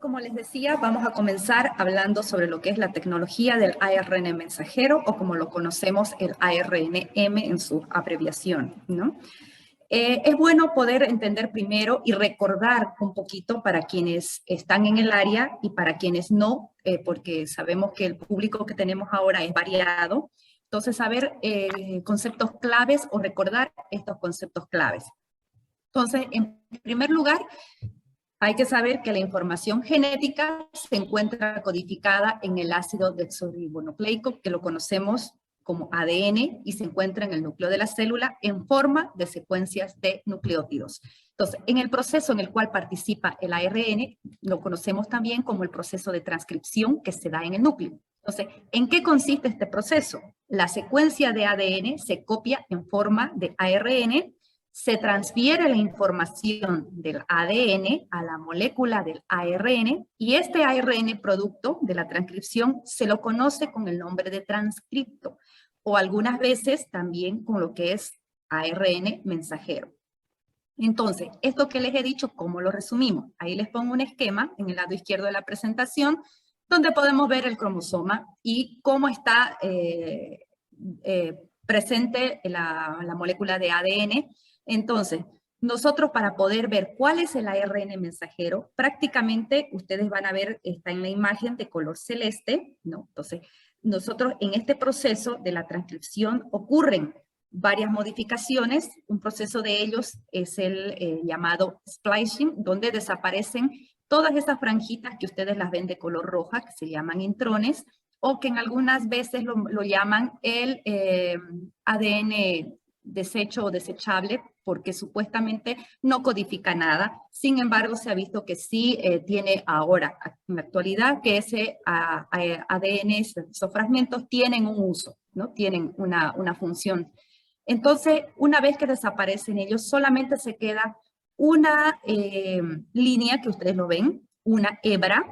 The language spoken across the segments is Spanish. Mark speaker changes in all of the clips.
Speaker 1: Como les decía, vamos a comenzar hablando sobre lo que es la tecnología del ARN mensajero o como lo conocemos el ARNM en su abreviación, ¿no? Es bueno poder entender primero y recordar un poquito para quienes están en el área y para quienes no, porque sabemos que el público que tenemos ahora es variado. Entonces, saber conceptos claves o recordar estos conceptos claves. Entonces, en primer lugar, hay que saber que la información genética se encuentra codificada en el ácido desoxirribonucleico, que lo conocemos como ADN, y se encuentra en el núcleo de la célula en forma de secuencias de nucleótidos. Entonces, en el proceso en el cual participa el ARN, lo conocemos también como el proceso de transcripción que se da en el núcleo. Entonces, ¿en qué consiste este proceso? La secuencia de ADN se copia en forma de ARN, se transfiere la información del ADN a la molécula del ARN y este ARN producto de la transcripción se lo conoce con el nombre de transcripto o algunas veces también con lo que es ARN mensajero. Entonces, esto que les he dicho, ¿cómo lo resumimos? Ahí les pongo un esquema en el lado izquierdo de la presentación donde podemos ver el cromosoma y cómo está presente la molécula de ADN. Entonces, nosotros para poder ver cuál es el ARN mensajero, prácticamente ustedes van a ver, está en la imagen de color celeste, ¿no? Entonces, nosotros en este proceso de la transcripción ocurren varias modificaciones. Un proceso de ellos es el llamado splicing, donde desaparecen todas esas franjitas que ustedes las ven de color roja, que se llaman intrones, o que en algunas veces lo llaman el ADN desecho o desechable, porque supuestamente no codifica nada. Sin embargo, se ha visto que sí tiene ahora, en la actualidad, que ese ADN, esos fragmentos tienen un uso, ¿no? Tienen una función. Entonces, una vez que desaparecen ellos, solamente se queda una línea que ustedes lo ven, una hebra,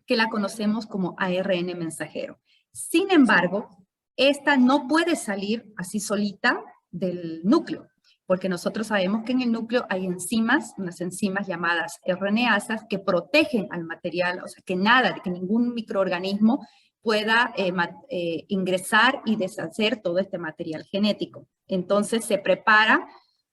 Speaker 1: que la conocemos como ARN mensajero. Sin embargo, esta no puede salir así solita del núcleo, porque nosotros sabemos que en el núcleo hay enzimas, unas enzimas llamadas RNasas, que protegen al material, o sea, que nada, que ningún microorganismo pueda ingresar y deshacer todo este material genético. Entonces se prepara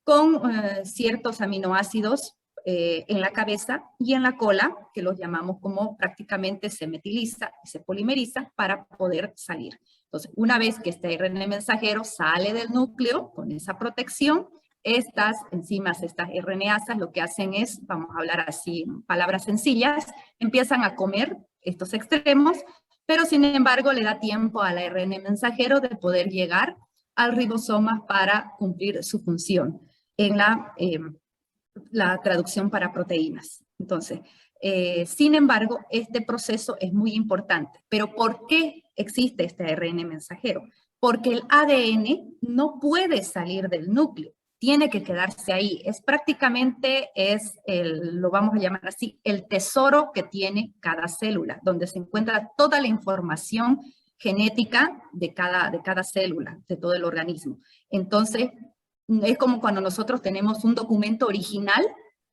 Speaker 1: con ciertos aminoácidos en la cabeza y en la cola, que los llamamos como prácticamente se metiliza y se polimeriza para poder salir. Entonces, una vez que este ARN mensajero sale del núcleo con esa protección, estas enzimas, estas RNasas, lo que hacen es, vamos a hablar así en palabras sencillas, empiezan a comer estos extremos, pero sin embargo le da tiempo al ARN mensajero de poder llegar al ribosoma para cumplir su función en la traducción para proteínas. Entonces, sin embargo, este proceso es muy importante. ¿Pero por qué existe este ARN mensajero? Porque el ADN no puede salir del núcleo, tiene que quedarse ahí. Es prácticamente, lo vamos a llamar así, el tesoro que tiene cada célula, donde se encuentra toda la información genética de cada célula, de todo el organismo. Entonces, es como cuando nosotros tenemos un documento original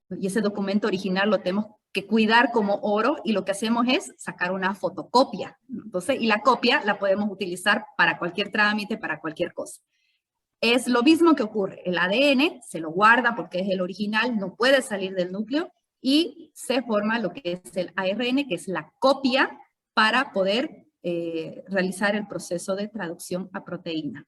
Speaker 1: y ese documento original lo tenemos que cuidar como oro y lo que hacemos es sacar una fotocopia. Entonces, y la copia la podemos utilizar para cualquier trámite, para cualquier cosa. Es lo mismo que ocurre. El ADN se lo guarda porque es el original, no puede salir del núcleo y se forma lo que es el ARN, que es la copia para poder realizar el proceso de traducción a proteína.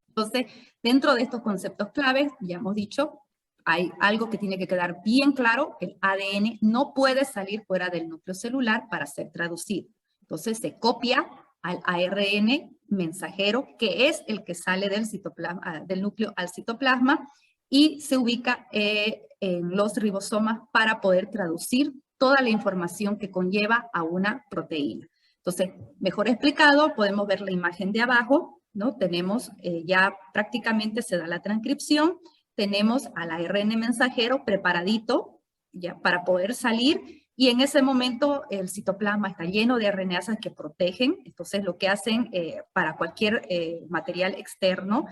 Speaker 1: Entonces, dentro de estos conceptos claves, ya hemos dicho, hay algo que tiene que quedar bien claro, el ADN no puede salir fuera del núcleo celular para ser traducido. Entonces, se copia al ARN mensajero, que es el que sale del núcleo al citoplasma, y se ubica en los ribosomas para poder traducir toda la información que conlleva a una proteína. Entonces, mejor explicado, podemos ver la imagen de abajo, ¿no? Tenemos ya prácticamente se da la transcripción, tenemos al ARN mensajero preparadito ya para poder salir y en ese momento el citoplasma está lleno de RNasas que protegen, entonces lo que hacen para cualquier material externo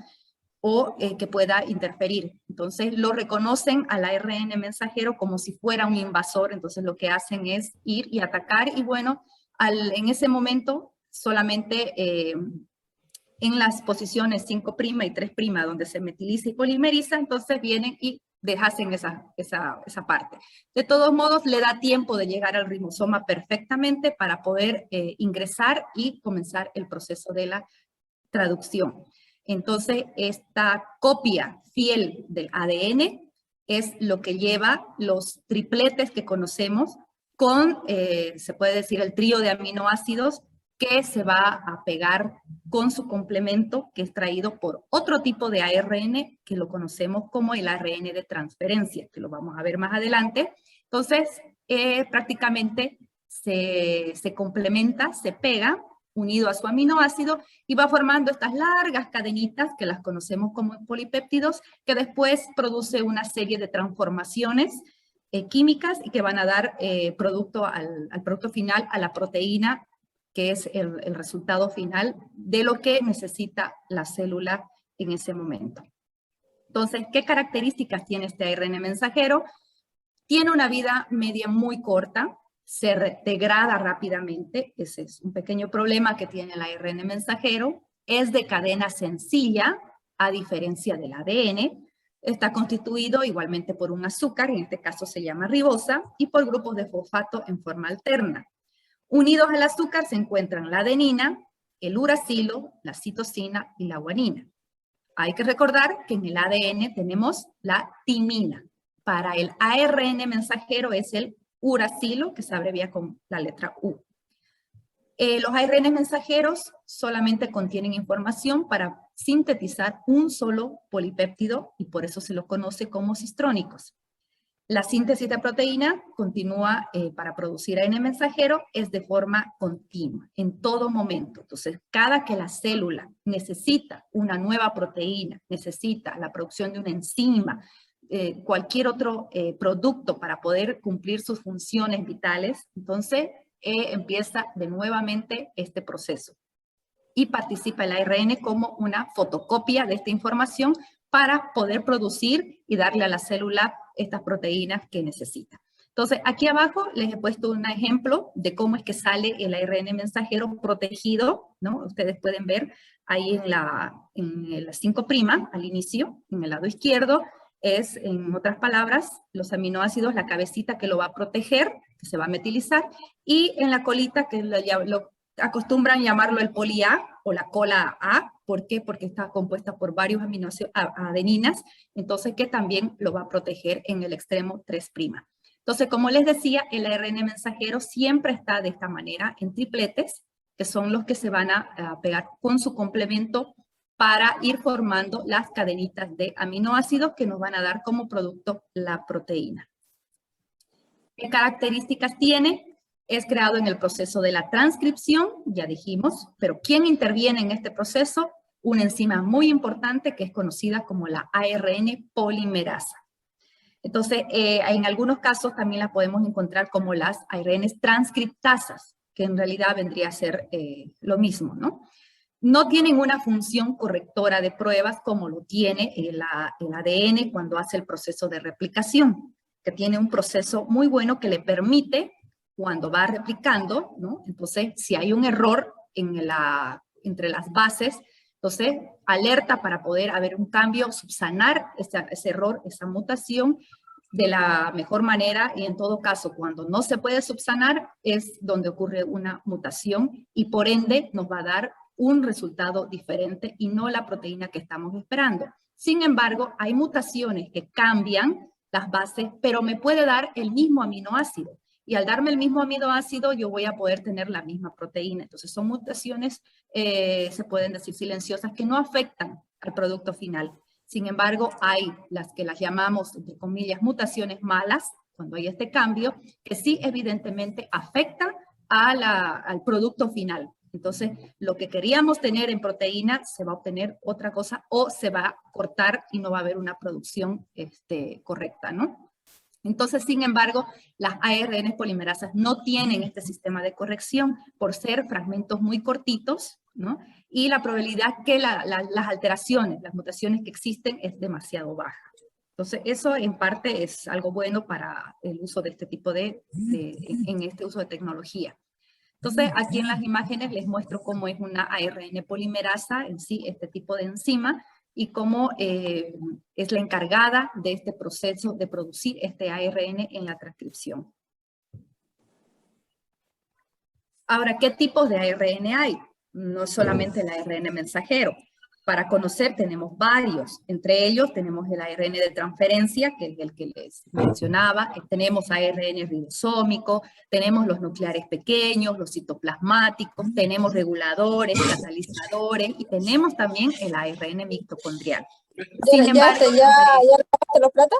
Speaker 1: o que pueda interferir. Entonces lo reconocen al ARN mensajero como si fuera un invasor, entonces lo que hacen es ir y atacar, y bueno, en ese momento solamente en las posiciones 5' y 3', donde se metiliza y polimeriza, entonces vienen y deshacen esa parte. De todos modos, le da tiempo de llegar al ribosoma perfectamente para poder ingresar y comenzar el proceso de la traducción. Entonces, esta copia fiel del ADN es lo que lleva los tripletes que conocemos con, se puede decir, el trío de aminoácidos que se va a pegar con su complemento, que es traído por otro tipo de ARN que lo conocemos como el ARN de transferencia, que lo vamos a ver más adelante. Entonces, prácticamente se complementa, se pega, unido a su aminoácido, y va formando estas largas cadenitas que las conocemos como polipéptidos, que después produce una serie de transformaciones químicas y que van a dar producto al producto final, a la proteína, que es el resultado final de lo que necesita la célula en ese momento. Entonces, ¿qué características tiene este ARN mensajero? Tiene una vida media muy corta, se degrada rápidamente, ese es un pequeño problema que tiene el ARN mensajero, es de cadena sencilla, a diferencia del ADN, está constituido igualmente por un azúcar, en este caso se llama ribosa, y por grupos de fosfato en forma alterna. Unidos al azúcar se encuentran la adenina, el uracilo, la citosina y la guanina. Hay que recordar que en el ADN tenemos la timina. Para el ARN mensajero es el uracilo, que se abrevia con la letra U. Los ARN mensajeros solamente contienen información para sintetizar un solo polipéptido y por eso se los conoce como cistrónicos. La síntesis de proteína continúa para producir ARN mensajero, es de forma continua, en todo momento. Entonces, cada que la célula necesita una nueva proteína, necesita la producción de una enzima, cualquier otro producto para poder cumplir sus funciones vitales, entonces empieza de nuevamente este proceso. Y participa el ARN como una fotocopia de esta información para poder producir y darle a la célula estas proteínas que necesita. Entonces, aquí abajo les he puesto un ejemplo de cómo es que sale el ARN mensajero protegido, ¿no? Ustedes pueden ver ahí en la 5' al inicio, en el lado izquierdo, es, en otras palabras, los aminoácidos, la cabecita que lo va a proteger, que se va a metilizar, y en la colita, que lo acostumbran llamarlo el poli A o la cola A. ¿Por qué? Porque está compuesta por varios aminoácidos, adeninas, entonces que también lo va a proteger en el extremo 3'. Entonces, como les decía, el ARN mensajero siempre está de esta manera en tripletes, que son los que se van a pegar con su complemento para ir formando las cadenitas de aminoácidos que nos van a dar como producto la proteína. ¿Qué características tiene? Es creado en el proceso de la transcripción, ya dijimos, pero ¿quién interviene en este proceso? Una enzima muy importante que es conocida como la ARN polimerasa. Entonces, en algunos casos también la podemos encontrar como las ARN transcriptasas, que en realidad vendría a ser lo mismo, ¿no? No tienen una función correctora de pruebas como lo tiene el ADN cuando hace el proceso de replicación, que tiene un proceso muy bueno que le permite, cuando va replicando, ¿no? Entonces, si hay un error entre las bases, entonces alerta para poder haber un cambio, subsanar ese error, esa mutación de la mejor manera, y en todo caso, cuando no se puede subsanar, es donde ocurre una mutación y por ende nos va a dar un resultado diferente y no la proteína que estamos esperando. Sin embargo, hay mutaciones que cambian las bases, pero me puede dar el mismo aminoácido. Y al darme el mismo aminoácido, yo voy a poder tener la misma proteína. Entonces, son mutaciones, se pueden decir silenciosas, que no afectan al producto final. Sin embargo, hay las que las llamamos, entre comillas, mutaciones malas, cuando hay este cambio, que sí evidentemente afecta al producto final. Entonces, lo que queríamos tener en proteína se va a obtener otra cosa o se va a cortar y no va a haber una producción correcta, ¿no? Entonces, sin embargo, las ARN polimerasas no tienen este sistema de corrección por ser fragmentos muy cortitos, ¿no? Y la probabilidad que las alteraciones, las mutaciones que existen es demasiado baja. Entonces, eso en parte es algo bueno para el uso de este tipo en este uso de tecnología. Entonces, aquí en las imágenes les muestro cómo es una ARN polimerasa en sí, este tipo de enzima, y cómo es la encargada de este proceso de producir este ARN en la transcripción. Ahora, ¿qué tipos de ARN hay? No solamente el ARN mensajero. Para conocer tenemos varios. Entre ellos tenemos el ARN de transferencia, que es el que les mencionaba. Tenemos ARN ribosómico, tenemos los nucleares pequeños, los citoplasmáticos, tenemos reguladores, catalizadores y tenemos también el ARN mitocondrial. Sin embargo,
Speaker 2: los platos.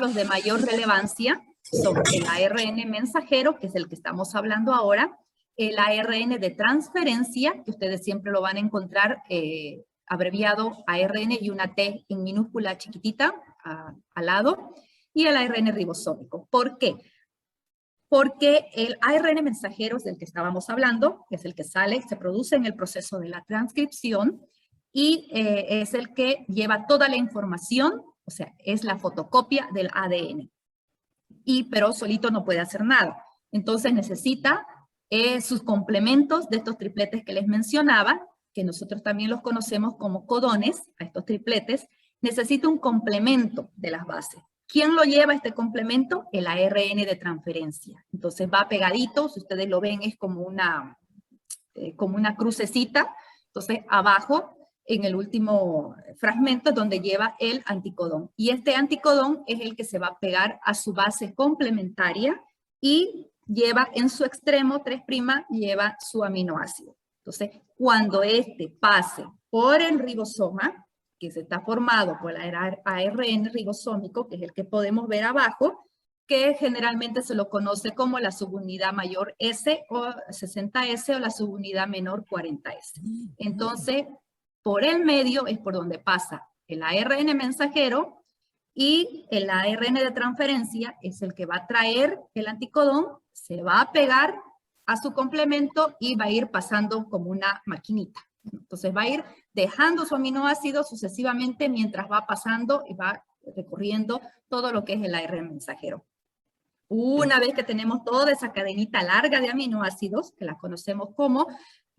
Speaker 1: Los de mayor relevancia son el ARN mensajero, que es el que estamos hablando ahora, el ARN de transferencia, que ustedes siempre lo van a encontrar abreviado ARN y una T en minúscula chiquitita al lado, y el ARN ribosómico. ¿Por qué? Porque el ARN mensajero es del que estábamos hablando, que es el que se produce en el proceso de la transcripción, y es el que lleva toda la información, o sea, es la fotocopia del ADN. Pero solito no puede hacer nada. Entonces necesita sus complementos de estos tripletes que les mencionaba, que nosotros también los conocemos como codones, a estos tripletes, necesita un complemento de las bases. ¿Quién lo lleva este complemento? El ARN de transferencia. Entonces va pegadito, si ustedes lo ven es como una crucecita. Entonces abajo, en el último fragmento, donde lleva el anticodón. Y este anticodón es el que se va a pegar a su base complementaria y lleva en su extremo 3', lleva su aminoácido. Entonces, cuando este pase por el ribosoma, que se está formado por el ARN ribosómico, que es el que podemos ver abajo, que generalmente se lo conoce como la subunidad mayor S o 60S o la subunidad menor 40S. Entonces, por el medio es por donde pasa el ARN mensajero y el ARN de transferencia es el que va a traer el anticodón, se va a pegar a su complemento y va a ir pasando como una maquinita. Entonces va a ir dejando su aminoácido sucesivamente mientras va pasando y va recorriendo todo lo que es el ARN mensajero. Una vez que tenemos toda esa cadenita larga de aminoácidos, que la conocemos como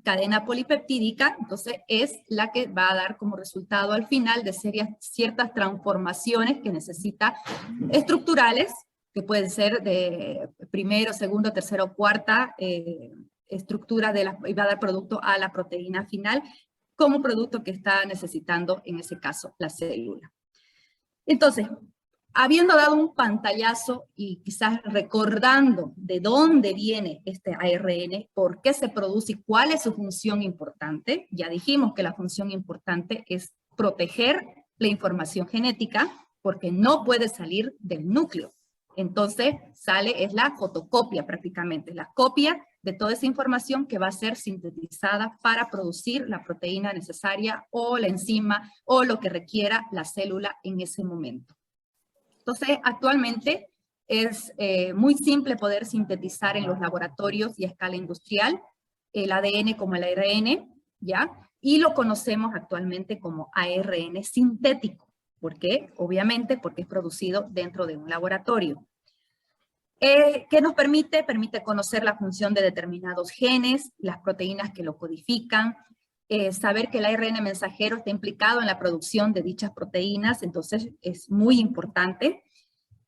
Speaker 1: cadena polipeptídica, entonces es la que va a dar como resultado al final de ciertas transformaciones que necesita estructurales, que pueden ser de primero, segundo, tercero, cuarta estructura y va a dar producto a la proteína final como producto que está necesitando en ese caso la célula. Entonces, habiendo dado un pantallazo y quizás recordando de dónde viene este ARN, por qué se produce y cuál es su función importante, ya dijimos que la función importante es proteger la información genética porque no puede salir del núcleo. Entonces es la fotocopia prácticamente, la copia de toda esa información que va a ser sintetizada para producir la proteína necesaria o la enzima o lo que requiera la célula en ese momento. Entonces, actualmente es muy simple poder sintetizar en los laboratorios y a escala industrial el ADN como el ARN, ¿ya? Y lo conocemos actualmente como ARN sintético. ¿Por qué? Obviamente porque es producido dentro de un laboratorio. ¿Qué nos permite? Permite conocer la función de determinados genes, las proteínas que lo codifican, saber que el ARN mensajero está implicado en la producción de dichas proteínas, entonces es muy importante.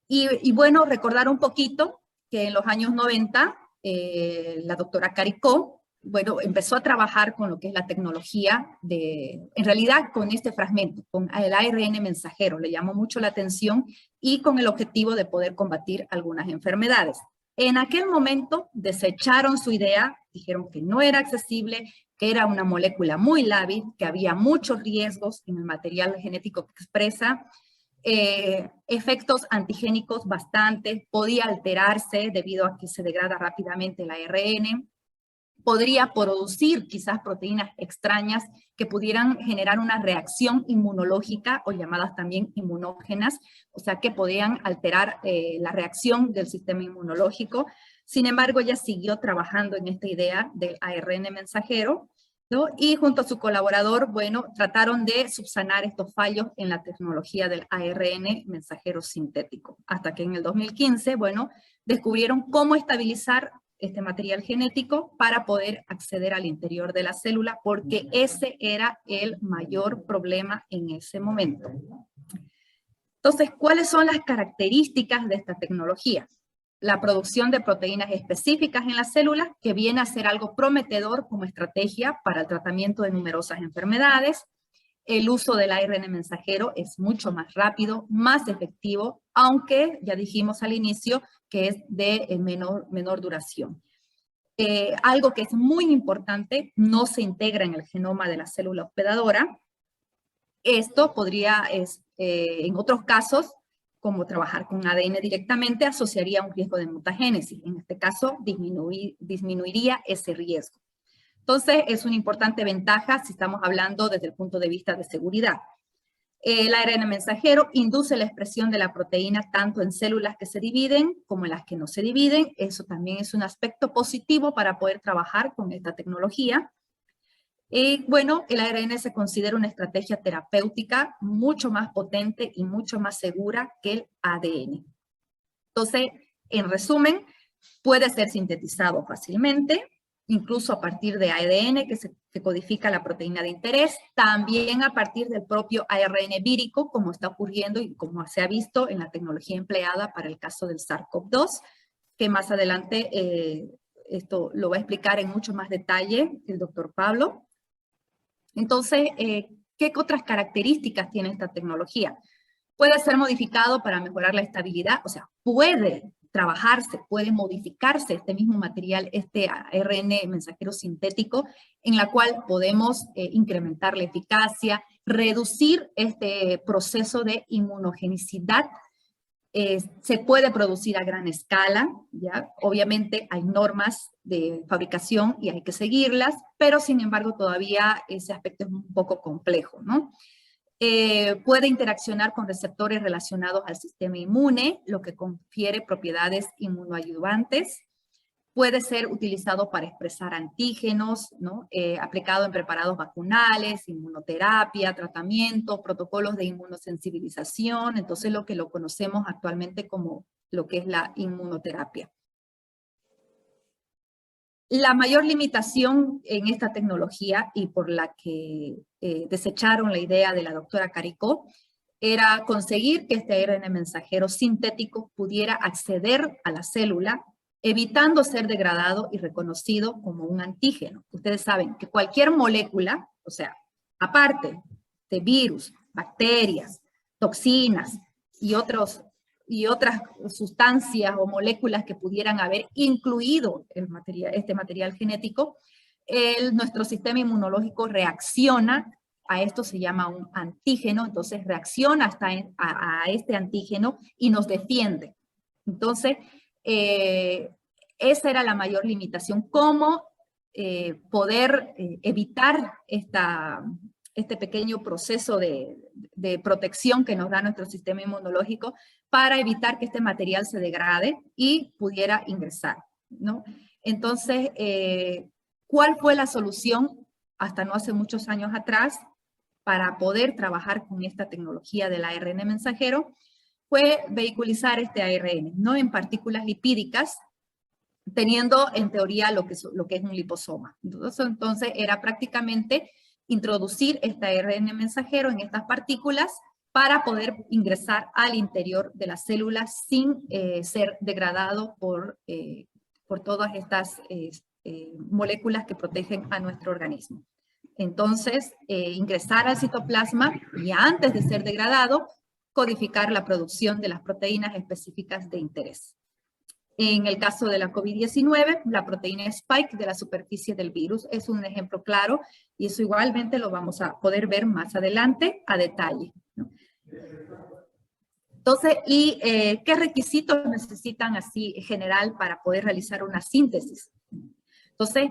Speaker 1: Y bueno, recordar un poquito que en los años 90, la doctora Caricó, bueno, empezó a trabajar con lo que es la tecnología en realidad con este fragmento, con el ARN mensajero, le llamó mucho la atención y con el objetivo de poder combatir algunas enfermedades. En aquel momento desecharon su idea, dijeron que no era accesible, que era una molécula muy lábil, que había muchos riesgos en el material genético que expresa, efectos antigénicos bastantes, podía alterarse debido a que se degrada rápidamente el ARN, podría producir quizás proteínas extrañas que pudieran generar una reacción inmunológica o llamadas también inmunógenas, o sea que podían alterar la reacción del sistema inmunológico. Sin embargo, ella siguió trabajando en esta idea del ARN mensajero, ¿no? Y junto a su colaborador, bueno, trataron de subsanar estos fallos en la tecnología del ARN mensajero sintético, hasta que en el 2015, bueno, descubrieron cómo estabilizar este material genético para poder acceder al interior de la célula, porque ese era el mayor problema en ese momento. Entonces, ¿cuáles son las características de esta tecnología? La producción de proteínas específicas en las células, que viene a ser algo prometedor como estrategia para el tratamiento de numerosas enfermedades. El uso del ARN mensajero es mucho más rápido, más efectivo, aunque ya dijimos al inicio que es de menor duración. Algo que es muy importante, no se integra en el genoma de la célula hospedadora. Esto podría, en otros casos, como trabajar con ADN directamente, asociaría un riesgo de mutagénesis. En este caso, disminuiría ese riesgo. Entonces, es una importante ventaja si estamos hablando desde el punto de vista de seguridad. El ARN mensajero induce la expresión de la proteína tanto en células que se dividen como en las que no se dividen. Eso también es un aspecto positivo para poder trabajar con esta tecnología. Y bueno, el ARN se considera una estrategia terapéutica mucho más potente y mucho más segura que el ADN. Entonces, en resumen, puede ser sintetizado fácilmente, incluso a partir de ADN que codifica la proteína de interés, también a partir del propio ARN vírico, como está ocurriendo y como se ha visto en la tecnología empleada para el caso del SARS-CoV-2, que más adelante esto lo va a explicar en mucho más detalle el doctor Pablo. Entonces, ¿qué otras características tiene esta tecnología? Puede ser modificado para mejorar la estabilidad, o sea, puede trabajarse, puede modificarse este mismo material, este ARN mensajero sintético, en la cual podemos incrementar la eficacia, reducir este proceso de inmunogenicidad. Se puede producir a gran escala, ¿ya? Obviamente hay normas de fabricación y hay que seguirlas, pero sin embargo todavía ese aspecto es un poco complejo, ¿no? Puede interaccionar con receptores relacionados al sistema inmune, lo que confiere propiedades inmunoayudantes. Puede ser utilizado para expresar antígenos, ¿no? Aplicado en preparados vacunales, inmunoterapia, tratamiento, protocolos de inmunosensibilización, entonces lo que lo conocemos actualmente como lo que es la inmunoterapia. La mayor limitación en esta tecnología y por la que desecharon la idea de la doctora Caricó era conseguir que este ARN mensajero sintético pudiera acceder a la célula, evitando ser degradado y reconocido como un antígeno. Ustedes saben que cualquier molécula, o sea, aparte de virus, bacterias, toxinas y otras sustancias o moléculas que pudieran haber incluido este material genético, nuestro sistema inmunológico reacciona a esto, se llama un antígeno, entonces reacciona a este antígeno y nos defiende. Entonces, esa era la mayor limitación, cómo poder evitar este pequeño proceso de protección que nos da nuestro sistema inmunológico para evitar que este material se degrade y pudiera ingresar, ¿no? Entonces, ¿cuál fue la solución hasta no hace muchos años atrás para poder trabajar con esta tecnología del ARN mensajero? Fue vehiculizar este ARN, no en partículas lipídicas, teniendo en teoría lo que es un liposoma. Entonces era prácticamente introducir este ARN mensajero en estas partículas para poder ingresar al interior de las células sin ser degradado por todas estas moléculas que protegen a nuestro organismo. Entonces, ingresar al citoplasma y antes de ser degradado, codificar la producción de las proteínas específicas de interés. En el caso de la COVID-19, la proteína Spike de la superficie del virus es un ejemplo claro y eso igualmente lo vamos a poder ver más adelante a detalle, ¿no? Entonces, ¿qué requisitos necesitan así en general para poder realizar una síntesis? Entonces,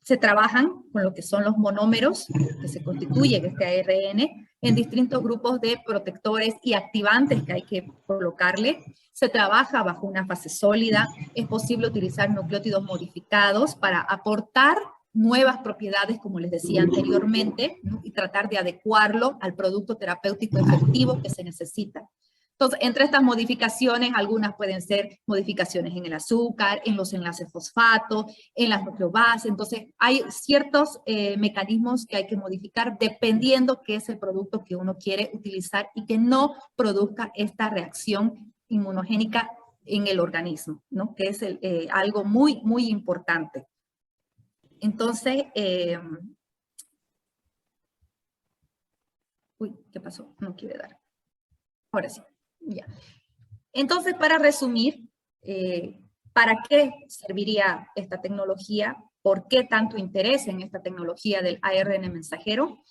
Speaker 1: se trabajan con lo que son los monómeros que se constituyen este ARN en distintos grupos de protectores y activantes que hay que colocarle. Se trabaja bajo una fase sólida. Es posible utilizar nucleótidos modificados para aportar nuevas propiedades, como les decía anteriormente, ¿no? Y tratar de adecuarlo al producto terapéutico efectivo que se necesita. Entonces, entre estas modificaciones, algunas pueden ser modificaciones en el azúcar, en los enlaces fosfato, en las nucleobases. Entonces, hay ciertos mecanismos que hay que modificar dependiendo qué es el producto que uno quiere utilizar y que no produzca esta reacción inmunogénica en el organismo, ¿no? Que es algo muy, muy importante. Entonces, uy, ¿qué pasó? No quiere dar. Ahora sí. Ya. Entonces, para resumir, ¿para qué serviría esta tecnología? ¿Por qué tanto interés en esta tecnología del ARN mensajero?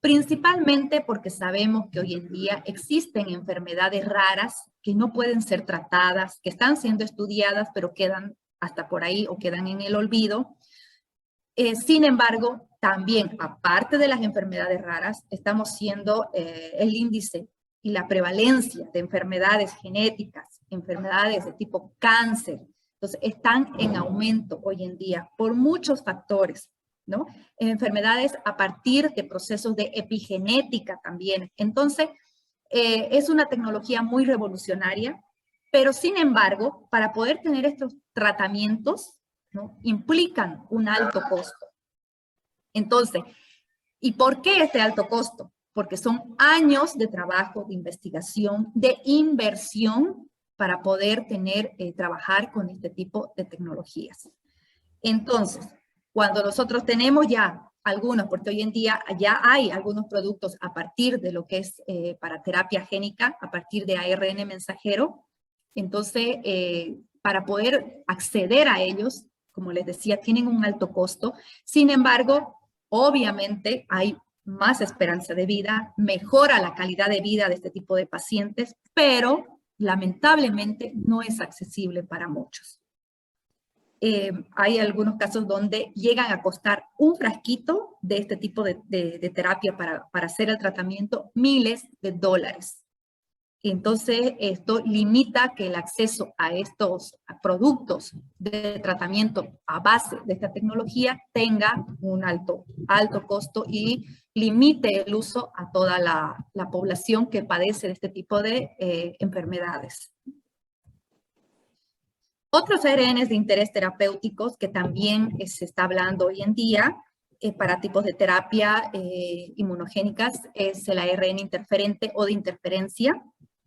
Speaker 1: Principalmente porque sabemos que hoy en día existen enfermedades raras que no pueden ser tratadas, que están siendo estudiadas, pero quedan hasta por ahí o quedan en el olvido. Sin embargo, también, aparte de las enfermedades raras, estamos siendo el índice y la prevalencia de enfermedades genéticas, enfermedades de tipo cáncer, entonces están en aumento hoy en día por muchos factores, ¿no? Enfermedades a partir de procesos de epigenética también. Entonces, es una tecnología muy revolucionaria, pero sin embargo, para poder tener estos tratamientos, ¿no? Implican un alto costo. Entonces, ¿y por qué este alto costo? Porque son años de trabajo, de investigación, de inversión para poder trabajar con este tipo de tecnologías. Entonces, cuando nosotros tenemos ya algunos, porque hoy en día ya hay algunos productos a partir de lo que es para terapia génica, a partir de ARN mensajero, entonces, para poder acceder a ellos, como les decía, tienen un alto costo. Sin embargo, obviamente hay más esperanza de vida, mejora la calidad de vida de este tipo de pacientes, pero lamentablemente no es accesible para muchos. Hay algunos casos donde llegan a costar un frasquito de este tipo de terapia para hacer el tratamiento miles de dólares. Entonces, esto limita que el acceso a estos productos de tratamiento a base de esta tecnología tenga un alto costo y limite el uso a toda la población que padece de este tipo de enfermedades. Otros ARNs de interés terapéuticos que también se está hablando hoy en día para tipos de terapia inmunogénicas es el ARN interferente o de interferencia,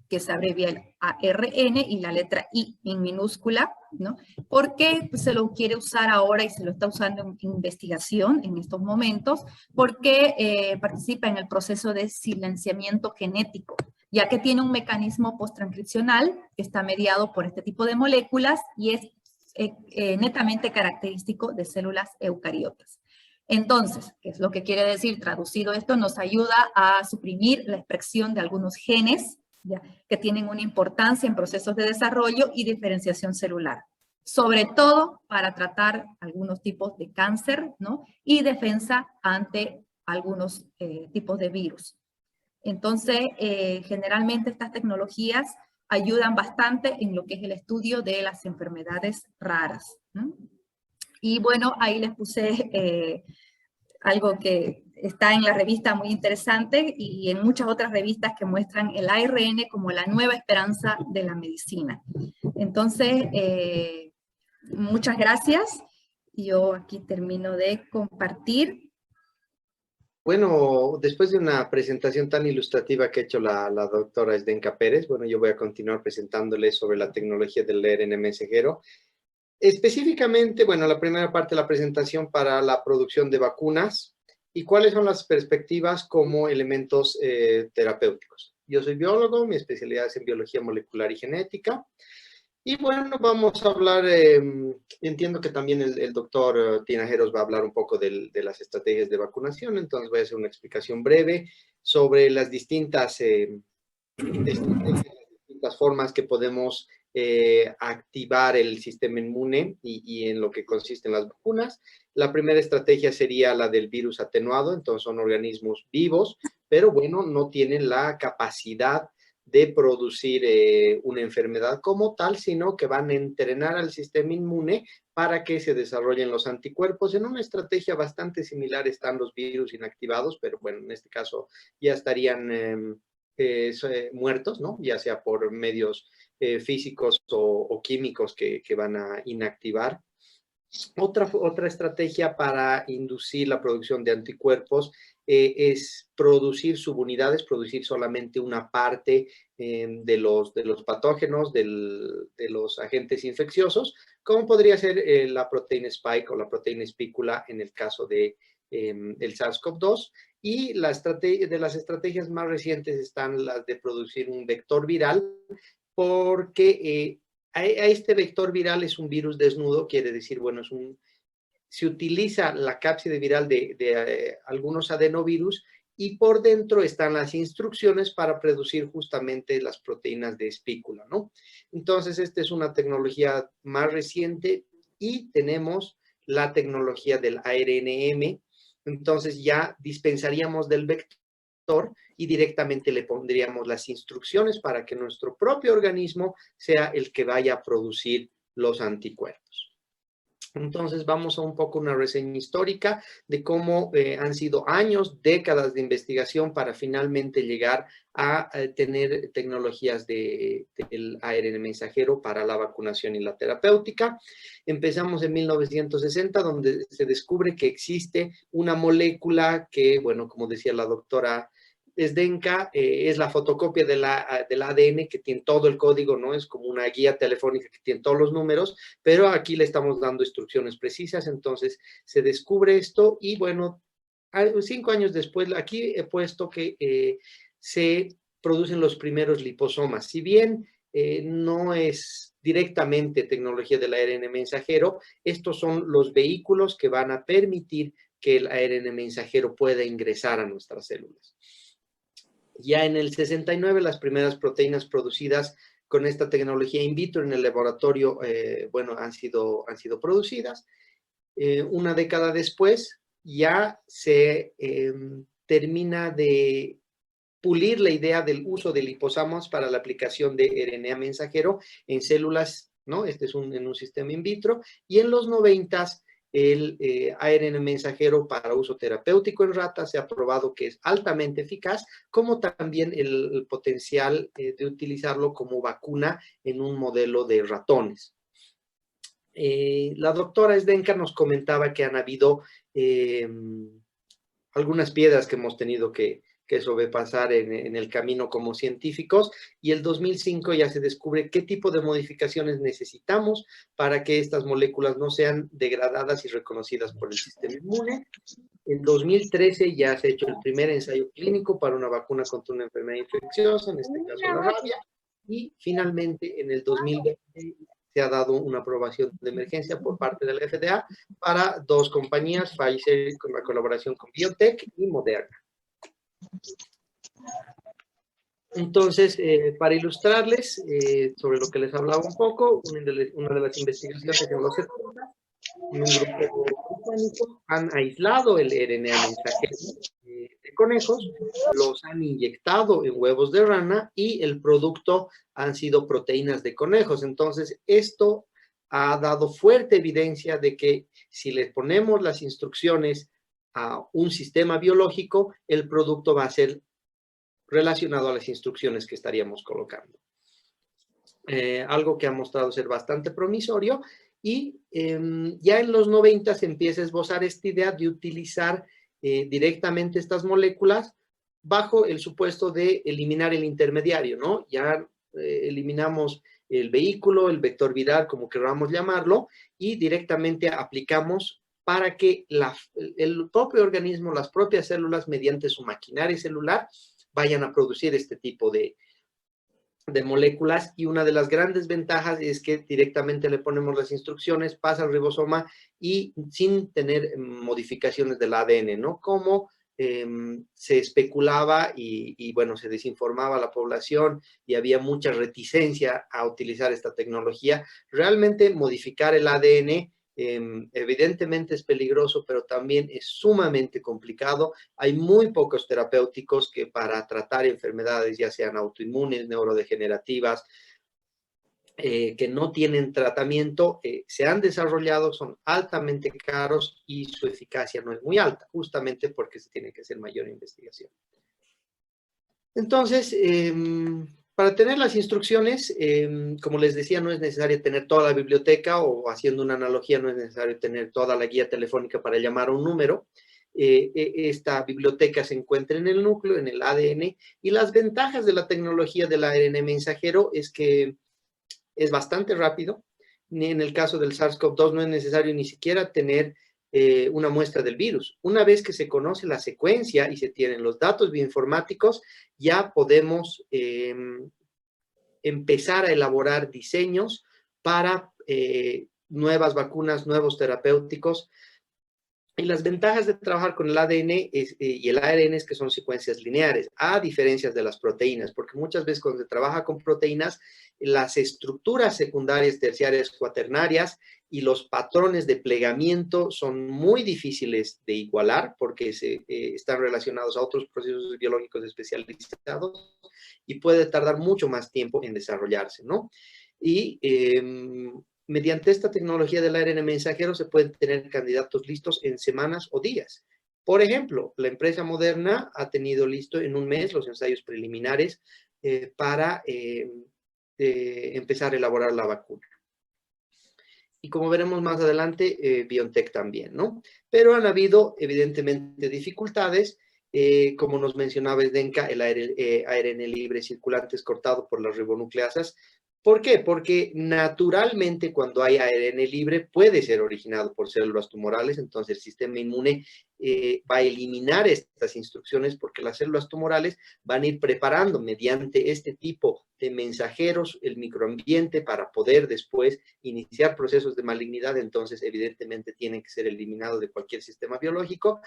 Speaker 1: que se abrevia el ARN y la letra I en minúscula, ¿no? ¿Por qué se lo quiere usar ahora y se lo está usando en investigación en estos momentos? Porque participa en el proceso de silenciamiento genético, ya que tiene un mecanismo posttranscripcional que está mediado por este tipo de moléculas y es netamente característico de células eucariotas. Entonces, ¿qué es lo que quiere decir? Traducido esto, nos ayuda a suprimir la expresión de algunos genes, ¿ya? Que tienen una importancia en procesos de desarrollo y diferenciación celular, sobre todo para tratar algunos tipos de cáncer, ¿no? Y defensa ante algunos tipos de virus. Entonces, generalmente estas tecnologías ayudan bastante en lo que es el estudio de las enfermedades raras, ¿no? Y bueno, ahí les puse algo que está en la revista muy interesante y en muchas otras revistas que muestran el ARN como la nueva esperanza de la medicina. Entonces, muchas gracias. Yo aquí termino de compartir.
Speaker 3: Bueno, después de una presentación tan ilustrativa que ha hecho la doctora Zdenka Pérez, bueno, yo voy a continuar presentándoles sobre la tecnología del ARN mensajero. Específicamente, bueno, la primera parte de la presentación para la producción de vacunas y cuáles son las perspectivas como elementos terapéuticos. Yo soy biólogo, mi especialidad es en biología molecular y genética. Y bueno, vamos a hablar, entiendo que también el doctor Tinajeros va a hablar un poco de las estrategias de vacunación, entonces voy a hacer una explicación breve sobre las distintas formas que podemos activar el sistema inmune y en lo que consisten las vacunas. La primera estrategia sería la del virus atenuado, entonces son organismos vivos, pero bueno, no tienen la capacidad de producir una enfermedad como tal, sino que van a entrenar al sistema inmune para que se desarrollen los anticuerpos. En una estrategia bastante similar están los virus inactivados, pero bueno, en este caso ya estarían muertos, ¿no? Ya sea por medios físicos o químicos que van a inactivar. Otra estrategia para inducir la producción de anticuerpos es producir subunidades, producir solamente una parte de los patógenos, de los agentes infecciosos, como podría ser la proteína spike o la proteína espícula en el caso de el SARS-CoV-2. Y de las estrategias más recientes están las de producir un vector viral, porque a este vector viral es un virus desnudo, quiere decir, bueno, se utiliza la cápside viral de algunos adenovirus y por dentro están las instrucciones para producir justamente las proteínas de espícula, ¿no? Entonces, esta es una tecnología más reciente y tenemos la tecnología del ARNM. Entonces, ya dispensaríamos del vector y directamente le pondríamos las instrucciones para que nuestro propio organismo sea el que vaya a producir los anticuerpos. Entonces vamos a un poco una reseña histórica de cómo han sido años, décadas de investigación para finalmente llegar a tener tecnologías del ARN mensajero para la vacunación y la terapéutica. Empezamos en 1960, donde se descubre que existe una molécula que, bueno, como decía la doctora Zdenka, es la fotocopia del ADN que tiene todo el código, ¿no? Es como una guía telefónica que tiene todos los números, pero aquí le estamos dando instrucciones precisas. Entonces se descubre esto y bueno, 5 años después, aquí he puesto que se producen los primeros liposomas. Si bien no es directamente tecnología del ARN mensajero, estos son los vehículos que van a permitir que el ARN mensajero pueda ingresar a nuestras células. Ya en el 69, las primeras proteínas producidas con esta tecnología in vitro en el laboratorio, bueno, han sido producidas. Una década después, ya se termina de pulir la idea del uso de liposamos para la aplicación de RNA mensajero en células, ¿no? Este es en un sistema in vitro. Y en los 90s, el ARN mensajero para uso terapéutico en ratas se ha probado que es altamente eficaz, como también el potencial de utilizarlo como vacuna en un modelo de ratones. La doctora Zdenka nos comentaba que han habido algunas piedras que hemos tenido que sobrepasar en el camino como científicos, y el 2005 ya se descubre qué tipo de modificaciones necesitamos para que estas moléculas no sean degradadas y reconocidas por el sistema inmune. En 2013 ya se ha hecho el primer ensayo clínico para una vacuna contra una enfermedad infecciosa, en este caso la rabia, y finalmente en el 2020 se ha dado una aprobación de emergencia por parte de la FDA para 2 compañías, Pfizer con la colaboración con BioNTech y Moderna. Entonces, para ilustrarles sobre lo que les hablaba un poco, una de las investigaciones en los 70, en un grupo británico, han aislado el RNA mensajero de conejos, los han inyectado en huevos de rana y el producto han sido proteínas de conejos. Entonces, esto ha dado fuerte evidencia de que si le ponemos las instrucciones a un sistema biológico, el producto va a ser relacionado a las instrucciones que estaríamos colocando. Algo que ha mostrado ser bastante promisorio, y ya en los 90 se empieza a esbozar esta idea de utilizar directamente estas moléculas bajo el supuesto de eliminar el intermediario, ¿no? Ya eliminamos el vehículo, el vector viral, como queramos llamarlo, y directamente aplicamos para que el propio organismo, las propias células, mediante su maquinaria celular, vayan a producir este tipo de moléculas. Y una de las grandes ventajas es que directamente le ponemos las instrucciones, pasa al ribosoma y sin tener modificaciones del ADN, ¿no? Como se especulaba y, bueno, se desinformaba a la población y había mucha reticencia a utilizar esta tecnología. Realmente modificar el ADN evidentemente es peligroso, pero también es sumamente complicado. Hay muy pocos terapéuticos que para tratar enfermedades, ya sean autoinmunes, neurodegenerativas, que no tienen tratamiento, se han desarrollado, son altamente caros y su eficacia no es muy alta, justamente porque se tiene que hacer mayor investigación. Entonces, para tener las instrucciones, como les decía, no es necesario tener toda la biblioteca, o haciendo una analogía, no es necesario tener toda la guía telefónica para llamar a un número. Esta biblioteca se encuentra en el núcleo, en el ADN, y las ventajas de la tecnología del ARN mensajero es que es bastante rápido. En el caso del SARS-CoV-2 no es necesario ni siquiera tener una muestra del virus. Una vez que se conoce la secuencia y se tienen los datos bioinformáticos, ya podemos empezar a elaborar diseños para nuevas vacunas, nuevos terapéuticos. Y las ventajas de trabajar con el ADN y el ARN es que son secuencias lineares, a diferencia de las proteínas, porque muchas veces cuando se trabaja con proteínas, las estructuras secundarias, terciarias, cuaternarias y los patrones de plegamiento son muy difíciles de igualar porque están relacionados a otros procesos biológicos especializados y puede tardar mucho más tiempo en desarrollarse, ¿no? Y mediante esta tecnología del ARN mensajero se pueden tener candidatos listos en semanas o días. Por ejemplo, la empresa Moderna ha tenido listo en un mes los ensayos preliminares para empezar a elaborar la vacuna. Y como veremos más adelante, BioNTech también, ¿no? Pero han habido, evidentemente, dificultades. Como nos mencionaba Zdenka, el ARN libre circulante es cortado por las ribonucleasas. ¿Por qué? Porque naturalmente cuando hay ARN libre puede ser originado por células tumorales, entonces el sistema inmune va a eliminar estas instrucciones porque las células tumorales van a ir preparando mediante este tipo de mensajeros el microambiente para poder después iniciar procesos de malignidad, entonces evidentemente tienen que ser eliminados de cualquier sistema biológico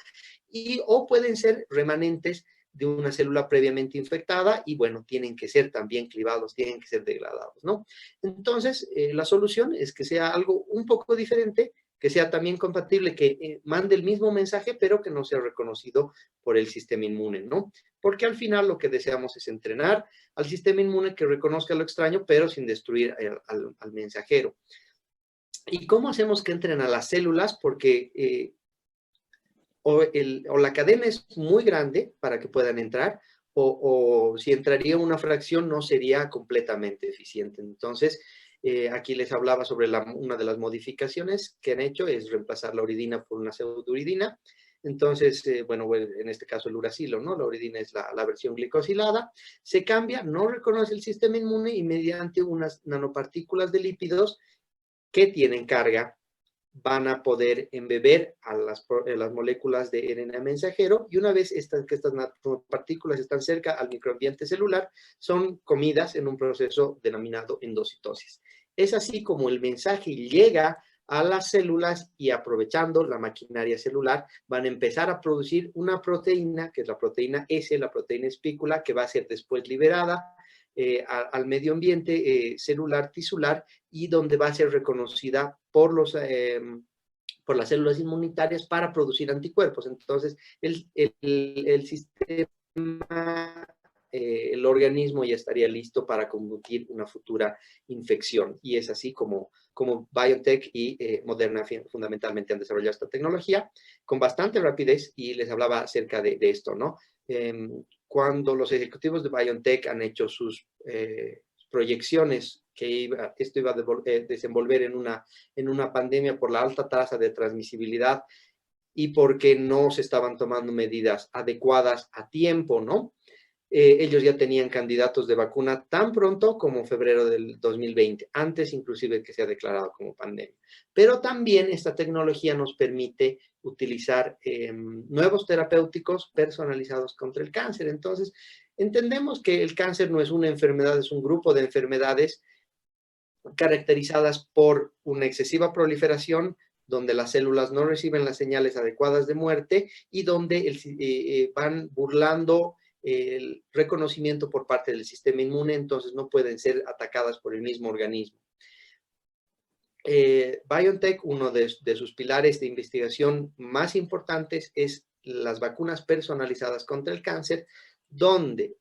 Speaker 3: o pueden ser remanentes de una célula previamente infectada y, bueno, tienen que ser también clivados, tienen que ser degradados, ¿no? Entonces, la solución es que sea algo un poco diferente, que sea también compatible, que mande el mismo mensaje, pero que no sea reconocido por el sistema inmune, ¿no? Porque al final lo que deseamos es entrenar al sistema inmune que reconozca lo extraño, pero sin destruir al mensajero. ¿Y cómo hacemos que entren a las células? Porque o la cadena es muy grande para que puedan entrar, o si entraría una fracción no sería completamente eficiente. Entonces, aquí les hablaba sobre una de las modificaciones que han hecho, es reemplazar la uridina por una pseudouridina. Entonces, bueno, en este caso el uracilo, ¿no? La uridina es la versión glicosilada. Se cambia, no reconoce el sistema inmune y mediante unas nanopartículas de lípidos que tienen carga van a poder embeber a las moléculas de RNA mensajero y una vez que estas partículas están cerca al microambiente celular, son comidas en un proceso denominado endocitosis. Es así como el mensaje llega a las células y aprovechando la maquinaria celular van a empezar a producir una proteína, que es la proteína S, la proteína espícula, que va a ser después liberada al medio ambiente celular tisular y donde va a ser reconocida por las células inmunitarias para producir anticuerpos. Entonces, el sistema, el organismo ya estaría listo para combatir una futura infección. Y es así como BioNTech y Moderna fundamentalmente han desarrollado esta tecnología con bastante rapidez y les hablaba acerca de esto, ¿no? Cuando los ejecutivos de BioNTech han hecho sus proyecciones que esto iba a desenvolver en una pandemia por la alta tasa de transmisibilidad y porque no se estaban tomando medidas adecuadas a tiempo, ¿no? Ellos ya tenían candidatos de vacuna tan pronto como febrero del 2020, antes inclusive que sea declarado como pandemia. Pero también esta tecnología nos permite utilizar nuevos terapéuticos personalizados contra el cáncer. Entonces, entendemos que el cáncer no es una enfermedad, es un grupo de enfermedades caracterizadas por una excesiva proliferación donde las células no reciben las señales adecuadas de muerte y donde van burlando el reconocimiento por parte del sistema inmune, entonces no pueden ser atacadas por el mismo organismo. BioNTech, uno de sus pilares de investigación más importantes es las vacunas personalizadas contra el cáncer, donde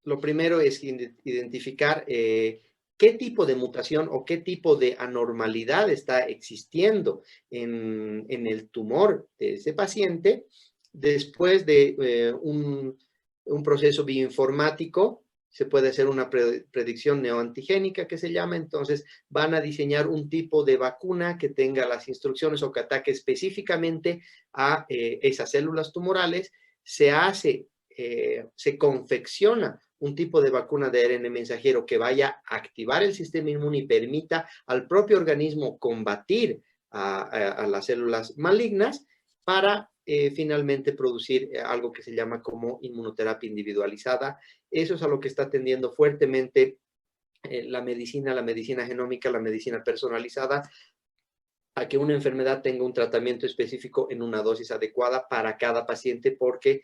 Speaker 3: lo primero es identificar qué tipo de mutación o qué tipo de anormalidad está existiendo en el tumor de ese paciente, después de un proceso bioinformático. Se puede hacer una predicción neoantigénica que se llama, entonces van a diseñar un tipo de vacuna que tenga las instrucciones o que ataque específicamente a esas células tumorales. Se confecciona un tipo de vacuna de ARN mensajero que vaya a activar el sistema inmune y permita al propio organismo combatir a las células malignas para finalmente producir algo que se llama como inmunoterapia individualizada. Eso es a lo que está atendiendo fuertemente la medicina genómica, la medicina personalizada, a que una enfermedad tenga un tratamiento específico en una dosis adecuada para cada paciente, porque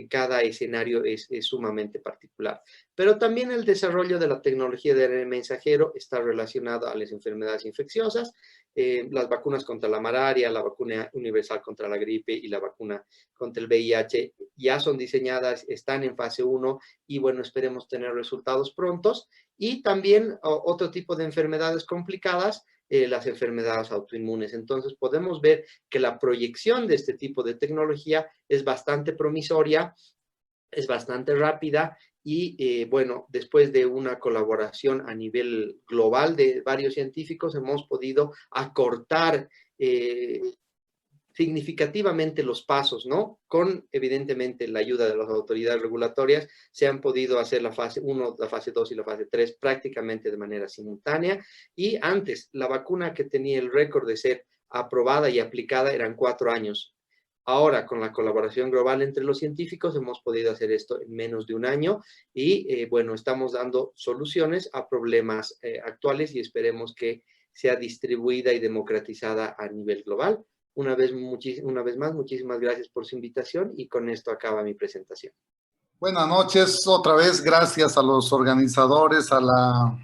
Speaker 3: cada escenario es sumamente particular. Pero también el desarrollo de la tecnología de ARN mensajero está relacionado a las enfermedades infecciosas. Las vacunas contra la malaria, la vacuna universal contra la gripe y la vacuna contra el VIH ya son diseñadas, están en fase 1 y bueno, esperemos tener resultados prontos. Y también otro tipo de enfermedades complicadas, las enfermedades autoinmunes. Entonces podemos ver que la proyección de este tipo de tecnología es bastante promisoria, es bastante rápida y bueno, después de una colaboración a nivel global de varios científicos hemos podido acortar significativamente los pasos, ¿no? Con, evidentemente, la ayuda de las autoridades regulatorias, se han podido hacer la fase 1, la fase 2 y la fase 3 prácticamente de manera simultánea. Y antes, la vacuna que tenía el récord de ser aprobada y aplicada eran 4 años. Ahora, con la colaboración global entre los científicos, hemos podido hacer esto en menos de un año y, bueno, estamos dando soluciones a problemas actuales y esperemos que sea distribuida y democratizada a nivel global. Una vez más, muchísimas gracias por su invitación y con esto acaba mi presentación.
Speaker 4: Buenas noches, otra vez gracias a los organizadores, a la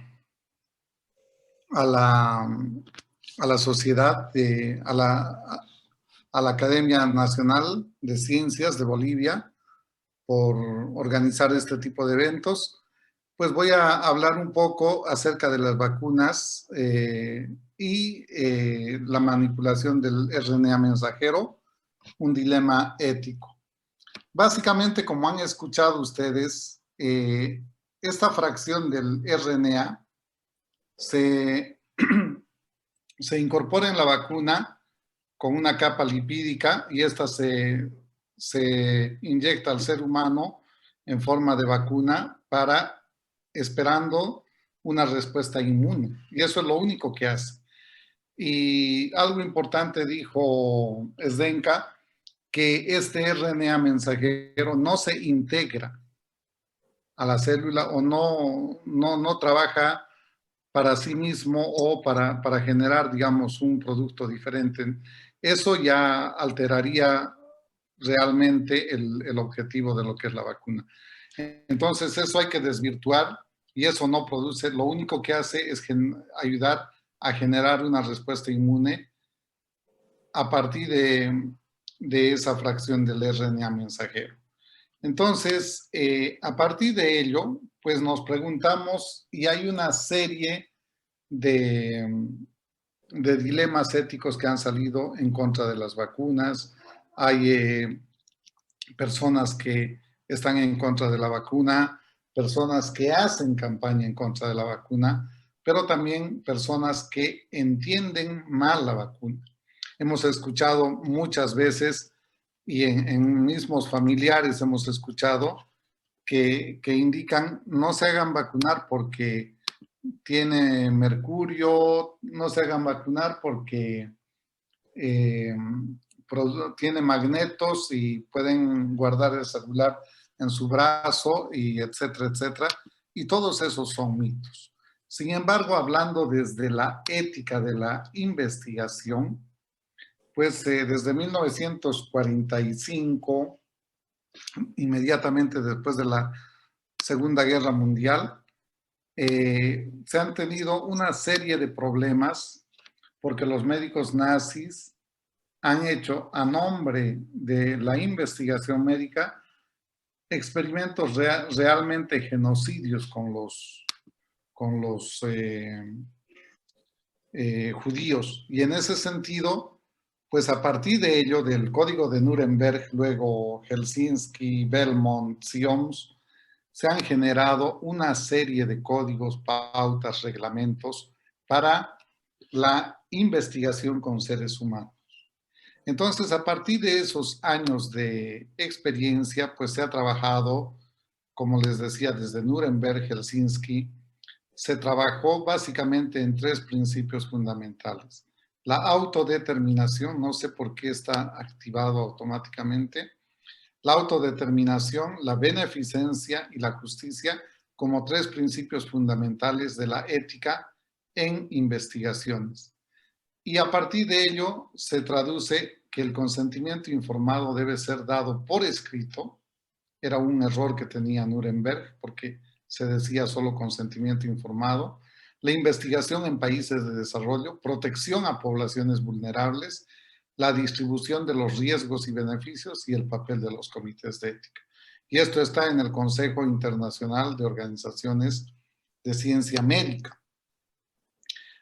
Speaker 4: sociedad, a la Academia Nacional de Ciencias de Bolivia por organizar este tipo de eventos. Pues voy a hablar un poco acerca de las vacunas y la manipulación del RNA mensajero, un dilema ético. Básicamente, como han escuchado ustedes, esta fracción del RNA se incorpora en la vacuna con una capa lipídica y esta se inyecta al ser humano en forma de vacuna esperando una respuesta inmune. Y eso es lo único que hace. Y algo importante dijo Zdenka, que este RNA mensajero no se integra a la célula o no trabaja para sí mismo o para generar, digamos, un producto diferente. Eso ya alteraría realmente el objetivo de lo que es la vacuna. Entonces, eso hay que desvirtuar y eso no produce, lo único que hace es ayudar a generar una respuesta inmune a partir de esa fracción del RNA mensajero. Entonces, a partir de ello, pues nos preguntamos, y hay una serie de dilemas éticos que han salido en contra de las vacunas. Hay personas que están en contra de la vacuna, personas que hacen campaña en contra de la vacuna, pero también personas que entienden mal la vacuna. Hemos escuchado muchas veces y en mismos familiares hemos escuchado que indican no se hagan vacunar porque tiene mercurio, no se hagan vacunar porque tiene magnetos y pueden guardar el celular en su brazo y etcétera, etcétera. Y todos esos son mitos. Sin embargo, hablando desde la ética de la investigación, pues desde 1945, inmediatamente después de la Segunda Guerra Mundial, se han tenido una serie de problemas porque los médicos nazis han hecho a nombre de la investigación médica experimentos realmente genocidios con los judíos. Y en ese sentido, pues a partir de ello, del Código de Nuremberg, luego Helsinki, Belmont, Sioms, se han generado una serie de códigos, pautas, reglamentos para la investigación con seres humanos. Entonces, a partir de esos años de experiencia, pues se ha trabajado, como les decía, desde Nuremberg, Helsinki, se trabajó básicamente en 3 principios fundamentales. La autodeterminación, no sé por qué está activado automáticamente. La autodeterminación, la beneficencia y la justicia como 3 principios fundamentales de la ética en investigaciones. Y a partir de ello se traduce que el consentimiento informado debe ser dado por escrito. Era un error que tenía Nuremberg porque se decía solo consentimiento informado. La investigación en países de desarrollo, protección a poblaciones vulnerables, la distribución de los riesgos y beneficios y el papel de los comités de ética. Y esto está en el Consejo Internacional de Organizaciones de Ciencia Médica.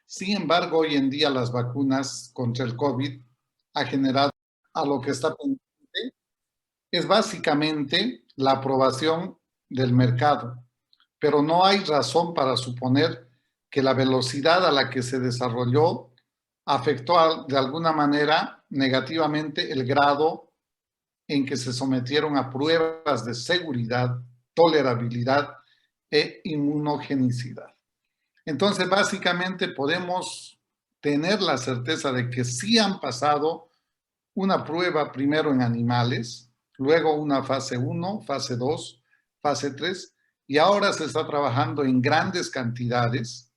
Speaker 4: Sin embargo, hoy en día las vacunas contra el COVID ha generado a lo que está pendiente es básicamente la aprobación del mercado, pero no hay razón para suponer que la velocidad a la que se desarrolló afectó de alguna manera negativamente el grado en que se sometieron a pruebas de seguridad, tolerabilidad e inmunogenicidad. Entonces, básicamente podemos tener la certeza de que sí han pasado una prueba primero en animales, luego una fase 1, fase 2, fase 3, y ahora se está trabajando en grandes cantidades,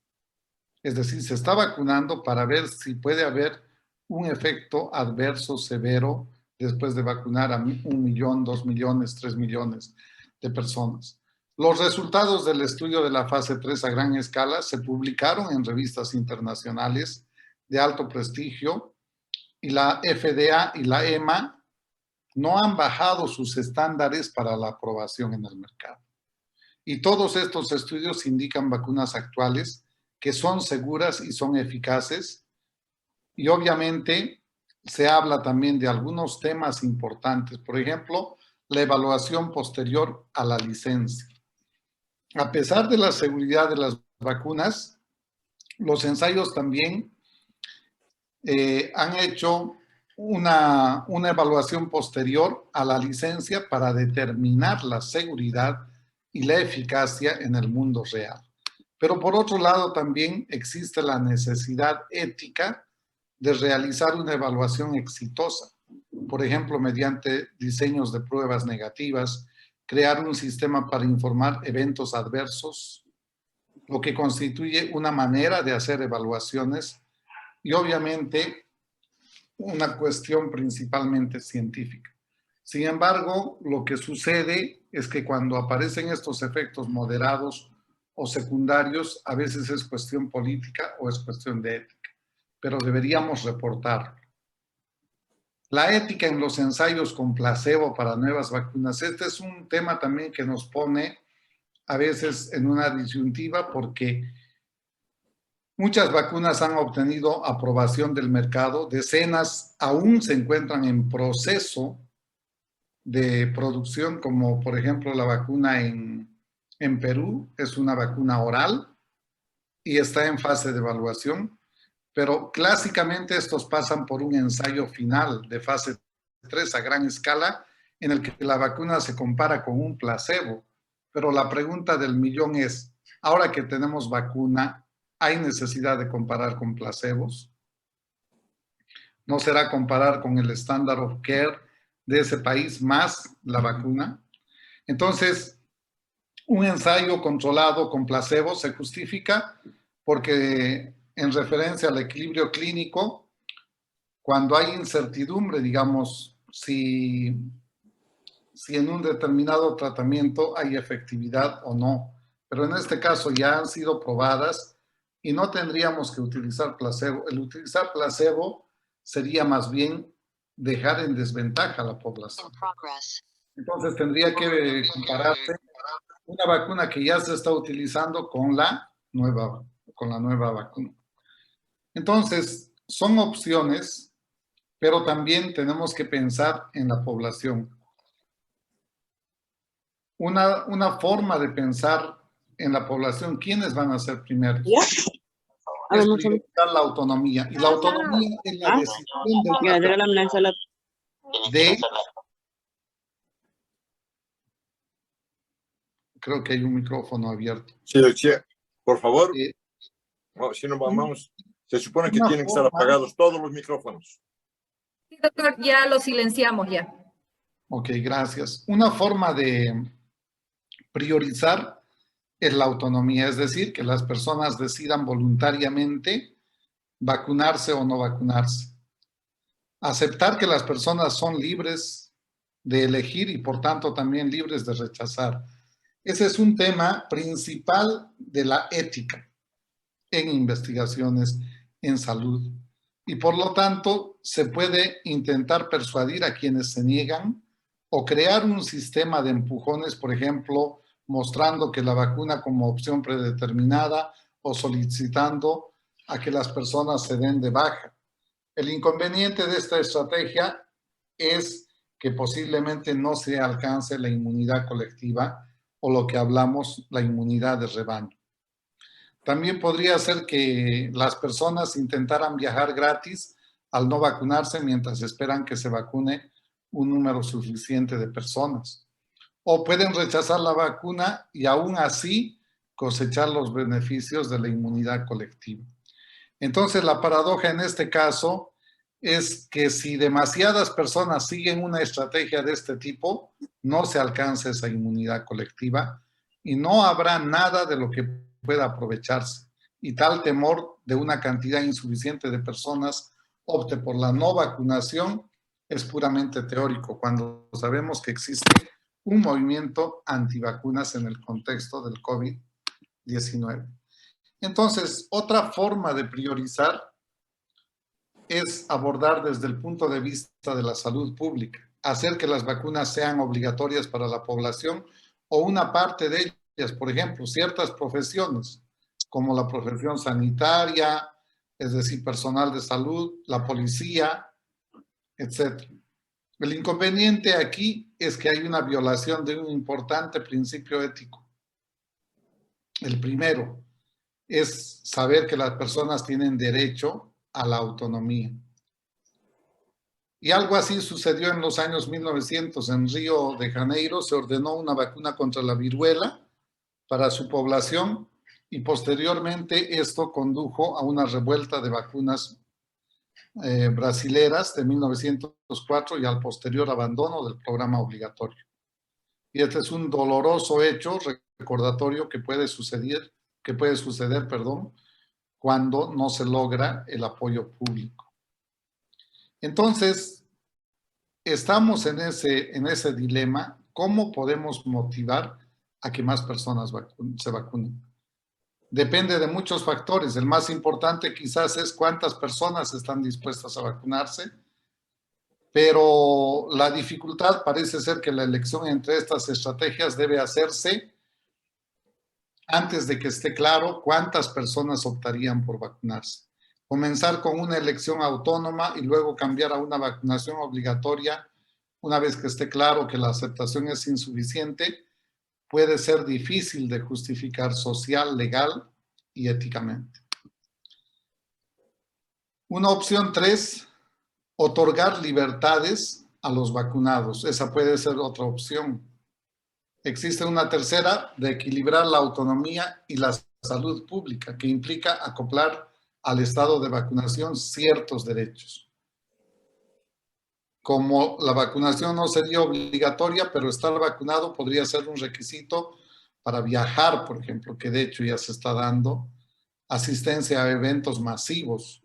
Speaker 4: es decir, se está vacunando para ver si puede haber un efecto adverso severo después de vacunar a 1 millón, 2 millones, 3 millones de personas. Los resultados del estudio de la fase 3 a gran escala se publicaron en revistas internacionales de alto prestigio y la FDA y la EMA no han bajado sus estándares para la aprobación en el mercado. Y todos estos estudios indican vacunas actuales que son seguras y son eficaces. Y obviamente se habla también de algunos temas importantes. Por ejemplo, la evaluación posterior a la licencia. A pesar de la seguridad de las vacunas, los ensayos también han hecho una evaluación posterior a la licencia para determinar la seguridad y la eficacia en el mundo real. Pero por otro lado también existe la necesidad ética de realizar una evaluación exitosa, por ejemplo, mediante diseños de pruebas negativas, crear un sistema para informar eventos adversos, lo que constituye una manera de hacer evaluaciones y obviamente una cuestión principalmente científica. Sin embargo, lo que sucede es que cuando aparecen estos efectos moderados o secundarios, a veces es cuestión política o es cuestión de ética, pero deberíamos reportarlo. La ética en los ensayos con placebo para nuevas vacunas, este es un tema también que nos pone a veces en una disyuntiva porque muchas vacunas han obtenido aprobación del mercado, decenas aún se encuentran en proceso de producción, como por ejemplo la vacuna en Perú, es una vacuna oral y está en fase de evaluación, pero clásicamente estos pasan por un ensayo final de fase 3 a gran escala en el que la vacuna se compara con un placebo, pero la pregunta del millón es, ahora que tenemos vacuna, ¿hay necesidad de comparar con placebos? ¿No será comparar con el standard of care de ese país más la vacuna? Entonces, un ensayo controlado con placebo se justifica porque en referencia al equilibrio clínico, cuando hay incertidumbre, digamos, si en un determinado tratamiento hay efectividad o no. Pero en este caso ya han sido probadas y no tendríamos que utilizar placebo. El utilizar placebo sería más bien dejar en desventaja a la población. Entonces tendría que compararse una vacuna que ya se está utilizando con la nueva vacuna. Entonces, son opciones, pero también tenemos que pensar en la población. Una forma de pensar en la población, ¿quiénes van a ser primeros?
Speaker 2: ¿Ya?
Speaker 4: Es priorizar la autonomía. Y la autonomía es la decisión de creo que hay un micrófono abierto.
Speaker 5: Sí, por favor, si no vamos, se supone que tienen que estar apagados todos los micrófonos.
Speaker 1: Sí, doctor, ya lo silenciamos ya.
Speaker 4: Ok, gracias. Una forma de priorizar es la autonomía, es decir, que las personas decidan voluntariamente vacunarse o no vacunarse. Aceptar que las personas son libres de elegir y por tanto también libres de rechazar. Ese es un tema principal de la ética en investigaciones en salud. Y por lo tanto, se puede intentar persuadir a quienes se niegan o crear un sistema de empujones, por ejemplo, mostrando que la vacuna como opción predeterminada o solicitando a que las personas se den de baja. El inconveniente de esta estrategia es que posiblemente no se alcance la inmunidad colectiva o lo que hablamos, la inmunidad de rebaño. También podría ser que las personas intentaran viajar gratis al no vacunarse mientras esperan que se vacune un número suficiente de personas. O pueden rechazar la vacuna y aún así cosechar los beneficios de la inmunidad colectiva. Entonces, la paradoja en este caso es que si demasiadas personas siguen una estrategia de este tipo, no se alcanza esa inmunidad colectiva y no habrá nada de lo que pueda aprovecharse. Y tal temor de una cantidad insuficiente de personas opte por la no vacunación es puramente teórico, cuando sabemos que existe un movimiento antivacunas en el contexto del COVID-19. Entonces, otra forma de priorizar es abordar desde el punto de vista de la salud pública, hacer que las vacunas sean obligatorias para la población o una parte de ellas, por ejemplo, ciertas profesiones, como la profesión sanitaria, es decir, personal de salud, la policía, etc. El inconveniente aquí es que hay una violación de un importante principio ético. El primero es saber que las personas tienen derecho a la autonomía. Y algo así sucedió en los años 1900. En Río de Janeiro se ordenó una vacuna contra la viruela para su población y posteriormente esto condujo a una revuelta de vacunas brasileras de 1904 y al posterior abandono del programa obligatorio. Y este es un doloroso hecho recordatorio que puede suceder, cuando no se logra el apoyo público. Entonces, estamos en ese dilema. ¿Cómo podemos motivar a que más personas se vacunen? Depende de muchos factores. El más importante quizás es cuántas personas están dispuestas a vacunarse, pero la dificultad parece ser que la elección entre estas estrategias debe hacerse antes de que esté claro cuántas personas optarían por vacunarse. Comenzar con una elección autónoma y luego cambiar a una vacunación obligatoria una vez que esté claro que la aceptación es insuficiente, puede ser difícil de justificar social, legal y éticamente. Una opción 3, otorgar libertades a los vacunados. Esa puede ser otra opción. Existe una tercera, de equilibrar la autonomía y la salud pública, que implica acoplar al estado de vacunación ciertos derechos. Como la vacunación no sería obligatoria, pero estar vacunado podría ser un requisito para viajar, por ejemplo, que de hecho ya se está dando asistencia a eventos masivos,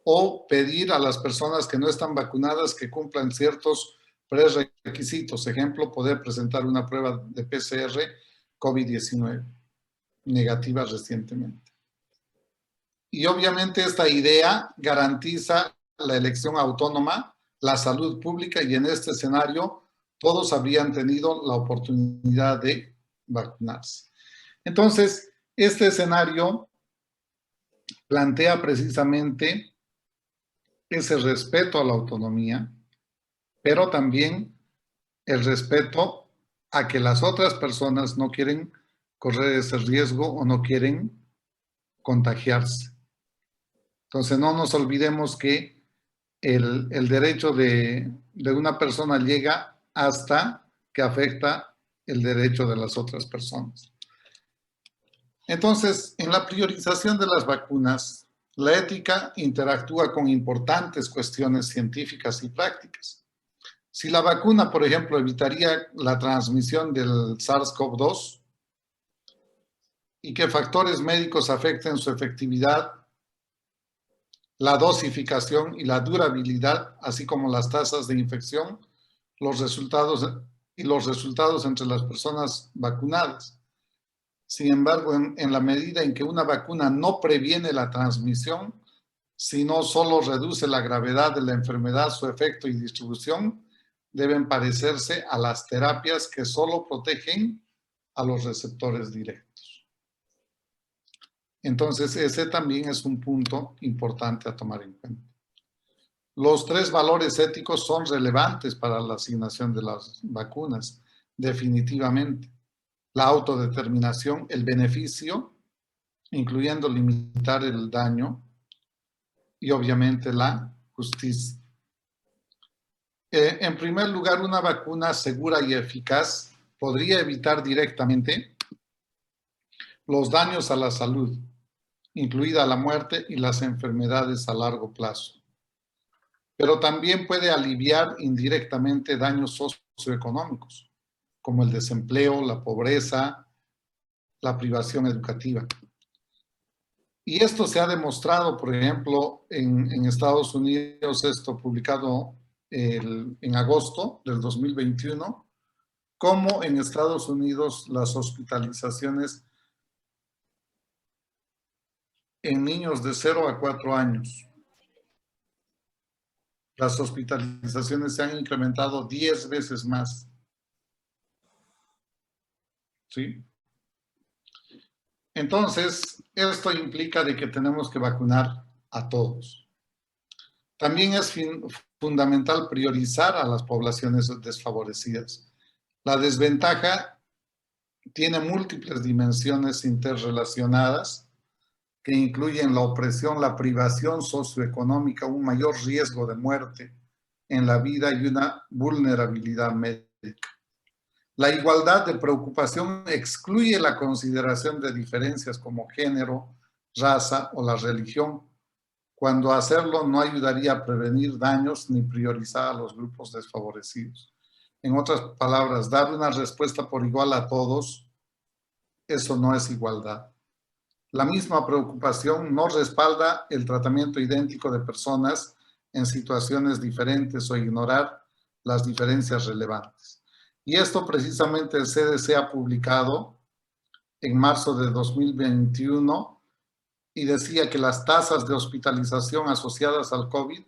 Speaker 4: o pedir a las personas que no están vacunadas que cumplan ciertos prerequisitos. Ejemplo, poder presentar una prueba de PCR COVID-19 negativa recientemente. Y obviamente esta idea garantiza la elección autónoma, la salud pública, y en este escenario todos habrían tenido la oportunidad de vacunarse. Entonces, este escenario plantea precisamente ese respeto a la autonomía, pero también el respeto a que las otras personas no quieren correr ese riesgo o no quieren contagiarse. Entonces, no nos olvidemos que el derecho de una persona llega hasta que afecta el derecho de las otras personas. Entonces, en la priorización de las vacunas, la ética interactúa con importantes cuestiones científicas y prácticas. Si la vacuna, por ejemplo, evitaría la transmisión del SARS-CoV-2 y qué factores médicos afecten su efectividad, la dosificación y la durabilidad, así como las tasas de infección, los resultados entre las personas vacunadas. Sin embargo, en la medida en que una vacuna no previene la transmisión, sino solo reduce la gravedad de la enfermedad, su efecto y distribución, deben parecerse a las terapias que solo protegen a los receptores directos. Entonces, ese también es un punto importante a tomar en cuenta. Los 3 valores éticos son relevantes para la asignación de las vacunas, definitivamente. La autodeterminación, el beneficio, incluyendo limitar el daño, y obviamente la justicia. En primer lugar, una vacuna segura y eficaz podría evitar directamente los daños a la salud, incluida la muerte y las enfermedades a largo plazo. Pero también puede aliviar indirectamente daños socioeconómicos, como el desempleo, la pobreza, la privación educativa. Y esto se ha demostrado, por ejemplo, en Estados Unidos, esto publicado en agosto del 2021, como en Estados Unidos las hospitalizaciones en niños de 0 a 4 años, las hospitalizaciones se han incrementado 10 veces más. ¿Sí? Entonces, esto implica de que tenemos que vacunar a todos. También es fundamental priorizar a las poblaciones desfavorecidas. La desventaja tiene múltiples dimensiones interrelacionadas que incluyen la opresión, la privación socioeconómica, un mayor riesgo de muerte en la vida y una vulnerabilidad médica. La igualdad de preocupación excluye la consideración de diferencias como género, raza o la religión, cuando hacerlo no ayudaría a prevenir daños ni priorizar a los grupos desfavorecidos. En otras palabras, dar una respuesta por igual a todos, eso no es igualdad. La misma preocupación no respalda el tratamiento idéntico de personas en situaciones diferentes o ignorar las diferencias relevantes. Y esto precisamente el CDC ha publicado en marzo de 2021 y decía que las tasas de hospitalización asociadas al COVID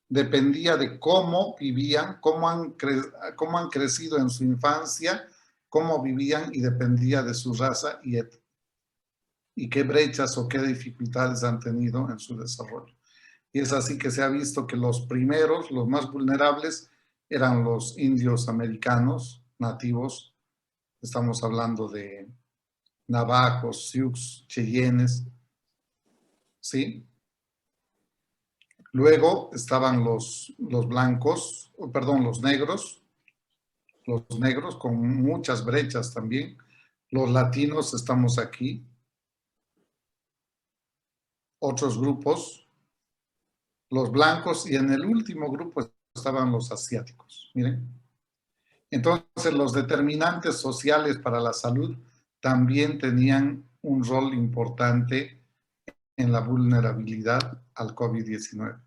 Speaker 4: dependía de cómo vivían, cómo han crecido en su infancia, cómo vivían y dependía de su raza y etnia. Y qué brechas o qué dificultades han tenido en su desarrollo. Y es así que se ha visto que los primeros, los más vulnerables, eran los indios americanos nativos. Estamos hablando de navajos, sioux, cheyennes, ¿sí? Luego estaban los blancos, perdón, los negros con muchas brechas también. Los latinos estamos aquí. Otros grupos, los blancos, y en el último grupo estaban los asiáticos. Miren. Entonces, los determinantes sociales para la salud también tenían un rol importante en la vulnerabilidad al COVID-19.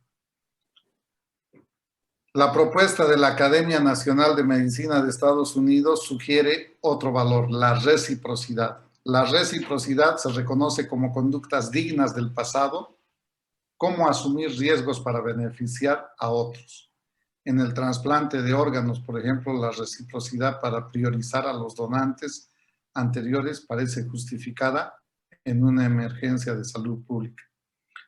Speaker 4: La propuesta de la Academia Nacional de Medicina de Estados Unidos sugiere otro valor, la reciprocidad. La reciprocidad se reconoce como conductas dignas del pasado, como asumir riesgos para beneficiar a otros. En el trasplante de órganos, por ejemplo, la reciprocidad para priorizar a los donantes anteriores parece justificada en una emergencia de salud pública.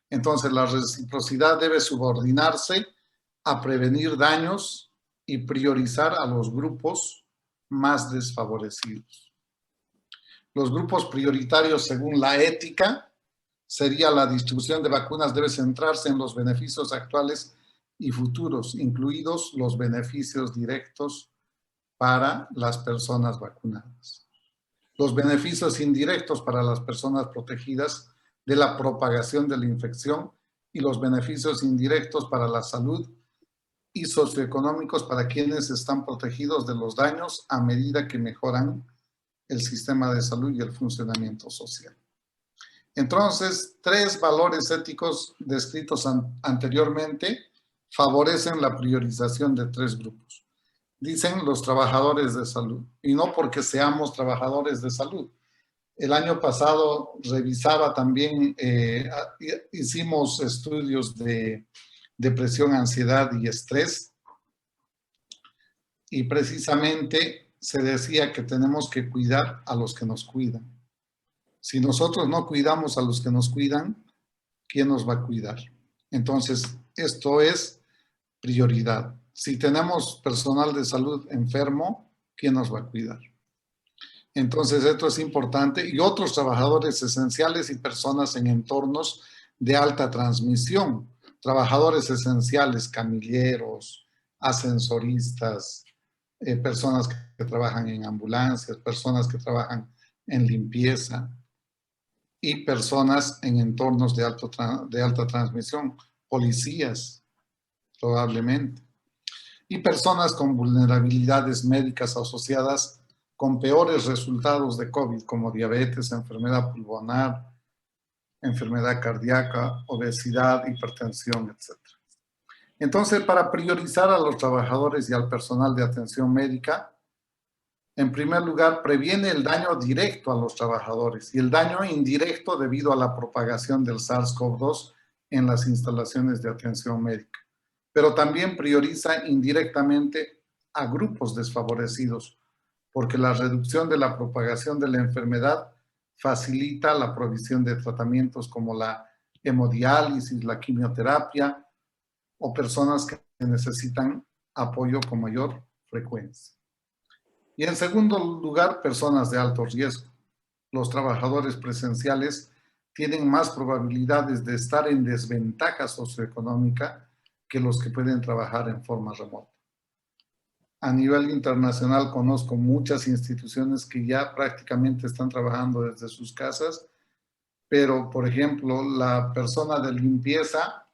Speaker 4: Entonces, la reciprocidad debe subordinarse a prevenir daños y priorizar a los grupos más desfavorecidos. Los grupos prioritarios, según la ética, sería la distribución de vacunas debe centrarse en los beneficios actuales y futuros, incluidos los beneficios directos para las personas vacunadas. Los beneficios indirectos para las personas protegidas de la propagación de la infección y los beneficios indirectos para la salud y socioeconómicos para quienes están protegidos de los daños a medida que mejoran el sistema de salud y el funcionamiento social. Entonces, 3 valores éticos descritos anteriormente favorecen la priorización de 3 grupos. Dicen los trabajadores de salud, y no porque seamos trabajadores de salud. El año pasado revisaba también, hicimos estudios de depresión, ansiedad y estrés, y precisamente se decía que tenemos que cuidar a los que nos cuidan. Si nosotros no cuidamos a los que nos cuidan, ¿quién nos va a cuidar? Entonces, esto es prioridad. Si tenemos personal de salud enfermo, ¿quién nos va a cuidar? Entonces, esto es importante. Y otros trabajadores esenciales y personas en entornos de alta transmisión. Trabajadores esenciales, camilleros, ascensoristas, personas que trabajan en ambulancias, personas que trabajan en limpieza y personas en entornos de alta transmisión, policías, probablemente, y personas con vulnerabilidades médicas asociadas con peores resultados de COVID, como diabetes, enfermedad pulmonar, enfermedad cardíaca, obesidad, hipertensión, etc. Entonces, para priorizar a los trabajadores y al personal de atención médica, en primer lugar, previene el daño directo a los trabajadores y el daño indirecto debido a la propagación del SARS-CoV-2 en las instalaciones de atención médica. Pero también prioriza indirectamente a grupos desfavorecidos, porque la reducción de la propagación de la enfermedad facilita la provisión de tratamientos como la hemodiálisis, la quimioterapia o personas que necesitan apoyo con mayor frecuencia. Y en segundo lugar, personas de alto riesgo. Los trabajadores presenciales tienen más probabilidades de estar en desventaja socioeconómica que los que pueden trabajar en forma remota. A nivel internacional conozco muchas instituciones que ya prácticamente están trabajando desde sus casas, pero por ejemplo, la persona de limpieza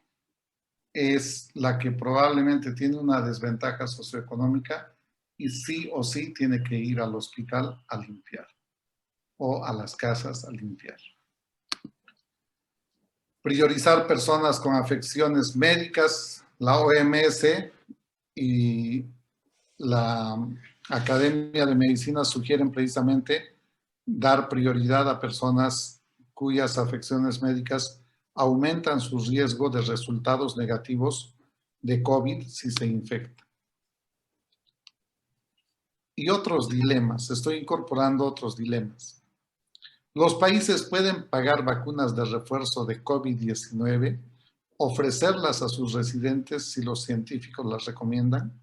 Speaker 4: es la que probablemente tiene una desventaja socioeconómica y sí o sí tiene que ir al hospital a limpiar o a las casas a limpiar. Priorizar personas con afecciones médicas. La OMS y la Academia de Medicina sugieren precisamente dar prioridad a personas cuyas afecciones médicas aumentan su riesgo de resultados negativos de COVID si se infecta. Y otros dilemas, estoy incorporando otros dilemas. Los países pueden pagar vacunas de refuerzo de COVID-19, ofrecerlas a sus residentes si los científicos las recomiendan.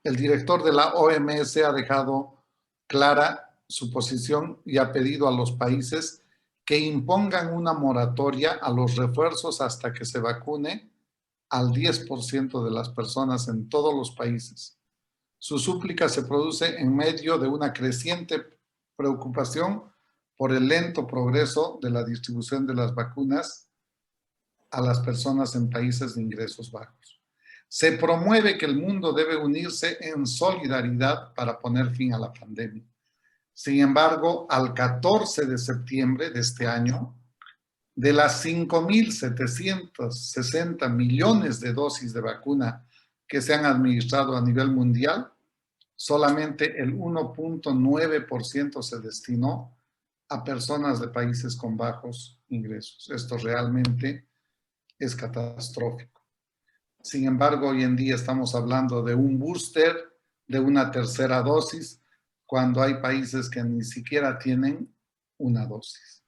Speaker 4: El director de la OMS ha dejado clara su posición y ha pedido a los países que impongan una moratoria a los refuerzos hasta que se vacune al 10% de las personas en todos los países. Su súplica se produce en medio de una creciente preocupación por el lento progreso de la distribución de las vacunas a las personas en países de ingresos bajos. Se promueve que el mundo debe unirse en solidaridad para poner fin a la pandemia. Sin embargo, al 14 de septiembre de este año, de las 5.760 millones de dosis de vacuna que se han administrado a nivel mundial, solamente el 1.9% se destinó a personas de países con bajos ingresos. Esto realmente es catastrófico. Sin embargo, hoy en día estamos hablando de un booster, de una tercera dosis, cuando hay países que ni siquiera tienen una dosis.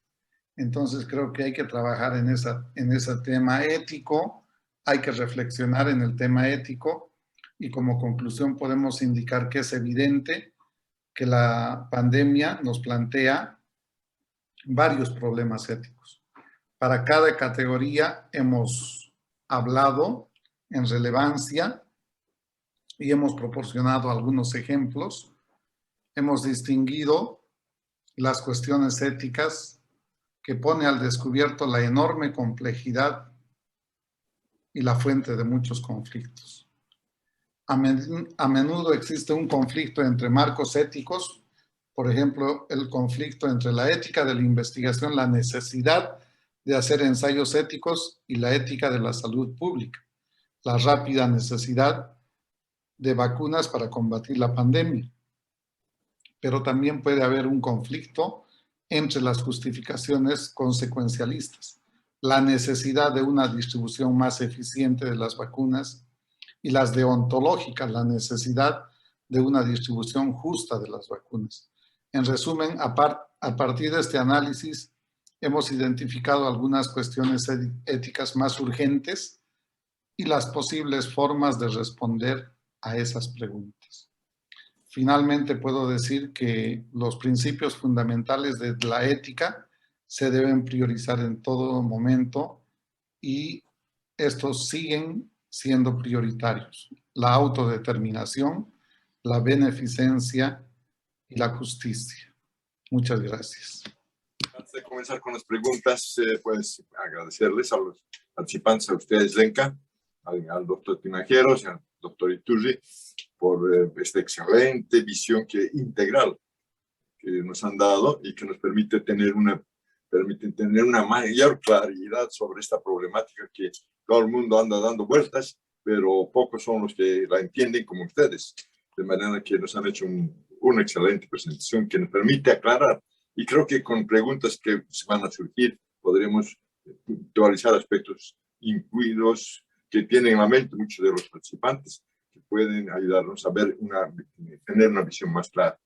Speaker 4: Entonces creo que hay que trabajar en ese tema ético, hay que reflexionar en el tema ético y como conclusión podemos indicar que es evidente que la pandemia nos plantea varios problemas éticos. Para cada categoría hemos hablado en relevancia y hemos proporcionado algunos ejemplos. Hemos distinguido las cuestiones éticas que pone al descubierto la enorme complejidad y la fuente de muchos conflictos. A menudo existe un conflicto entre marcos éticos, por ejemplo, el conflicto entre la ética de la investigación, la necesidad de hacer ensayos éticos y la ética de la salud pública, la rápida necesidad de vacunas para combatir la pandemia. Pero también puede haber un conflicto entre las justificaciones consecuencialistas, la necesidad de una distribución más eficiente de las vacunas y las deontológicas, la necesidad de una distribución justa de las vacunas. En resumen, a partir de este análisis, hemos identificado algunas cuestiones éticas más urgentes y las posibles formas de responder a esas preguntas. Finalmente, puedo decir que los principios fundamentales de la ética se deben priorizar en todo momento y estos siguen siendo prioritarios. La autodeterminación, la beneficencia y la justicia. Muchas gracias.
Speaker 5: Antes de comenzar con las preguntas, pues agradecerles a los participantes, a ustedes, Lenka, al doctor Timajeros, al doctor Iturri, por esta excelente visión integral que nos han dado y que nos permite tener una mayor claridad sobre esta problemática que todo el mundo anda dando vueltas, pero pocos son los que la entienden como ustedes. De manera que nos han hecho una excelente presentación que nos permite aclarar. Y creo que con preguntas que van a surgir podremos puntualizar aspectos incluidos que tienen en la mente muchos de los participantes, que pueden ayudarnos a ver tener una visión más clara.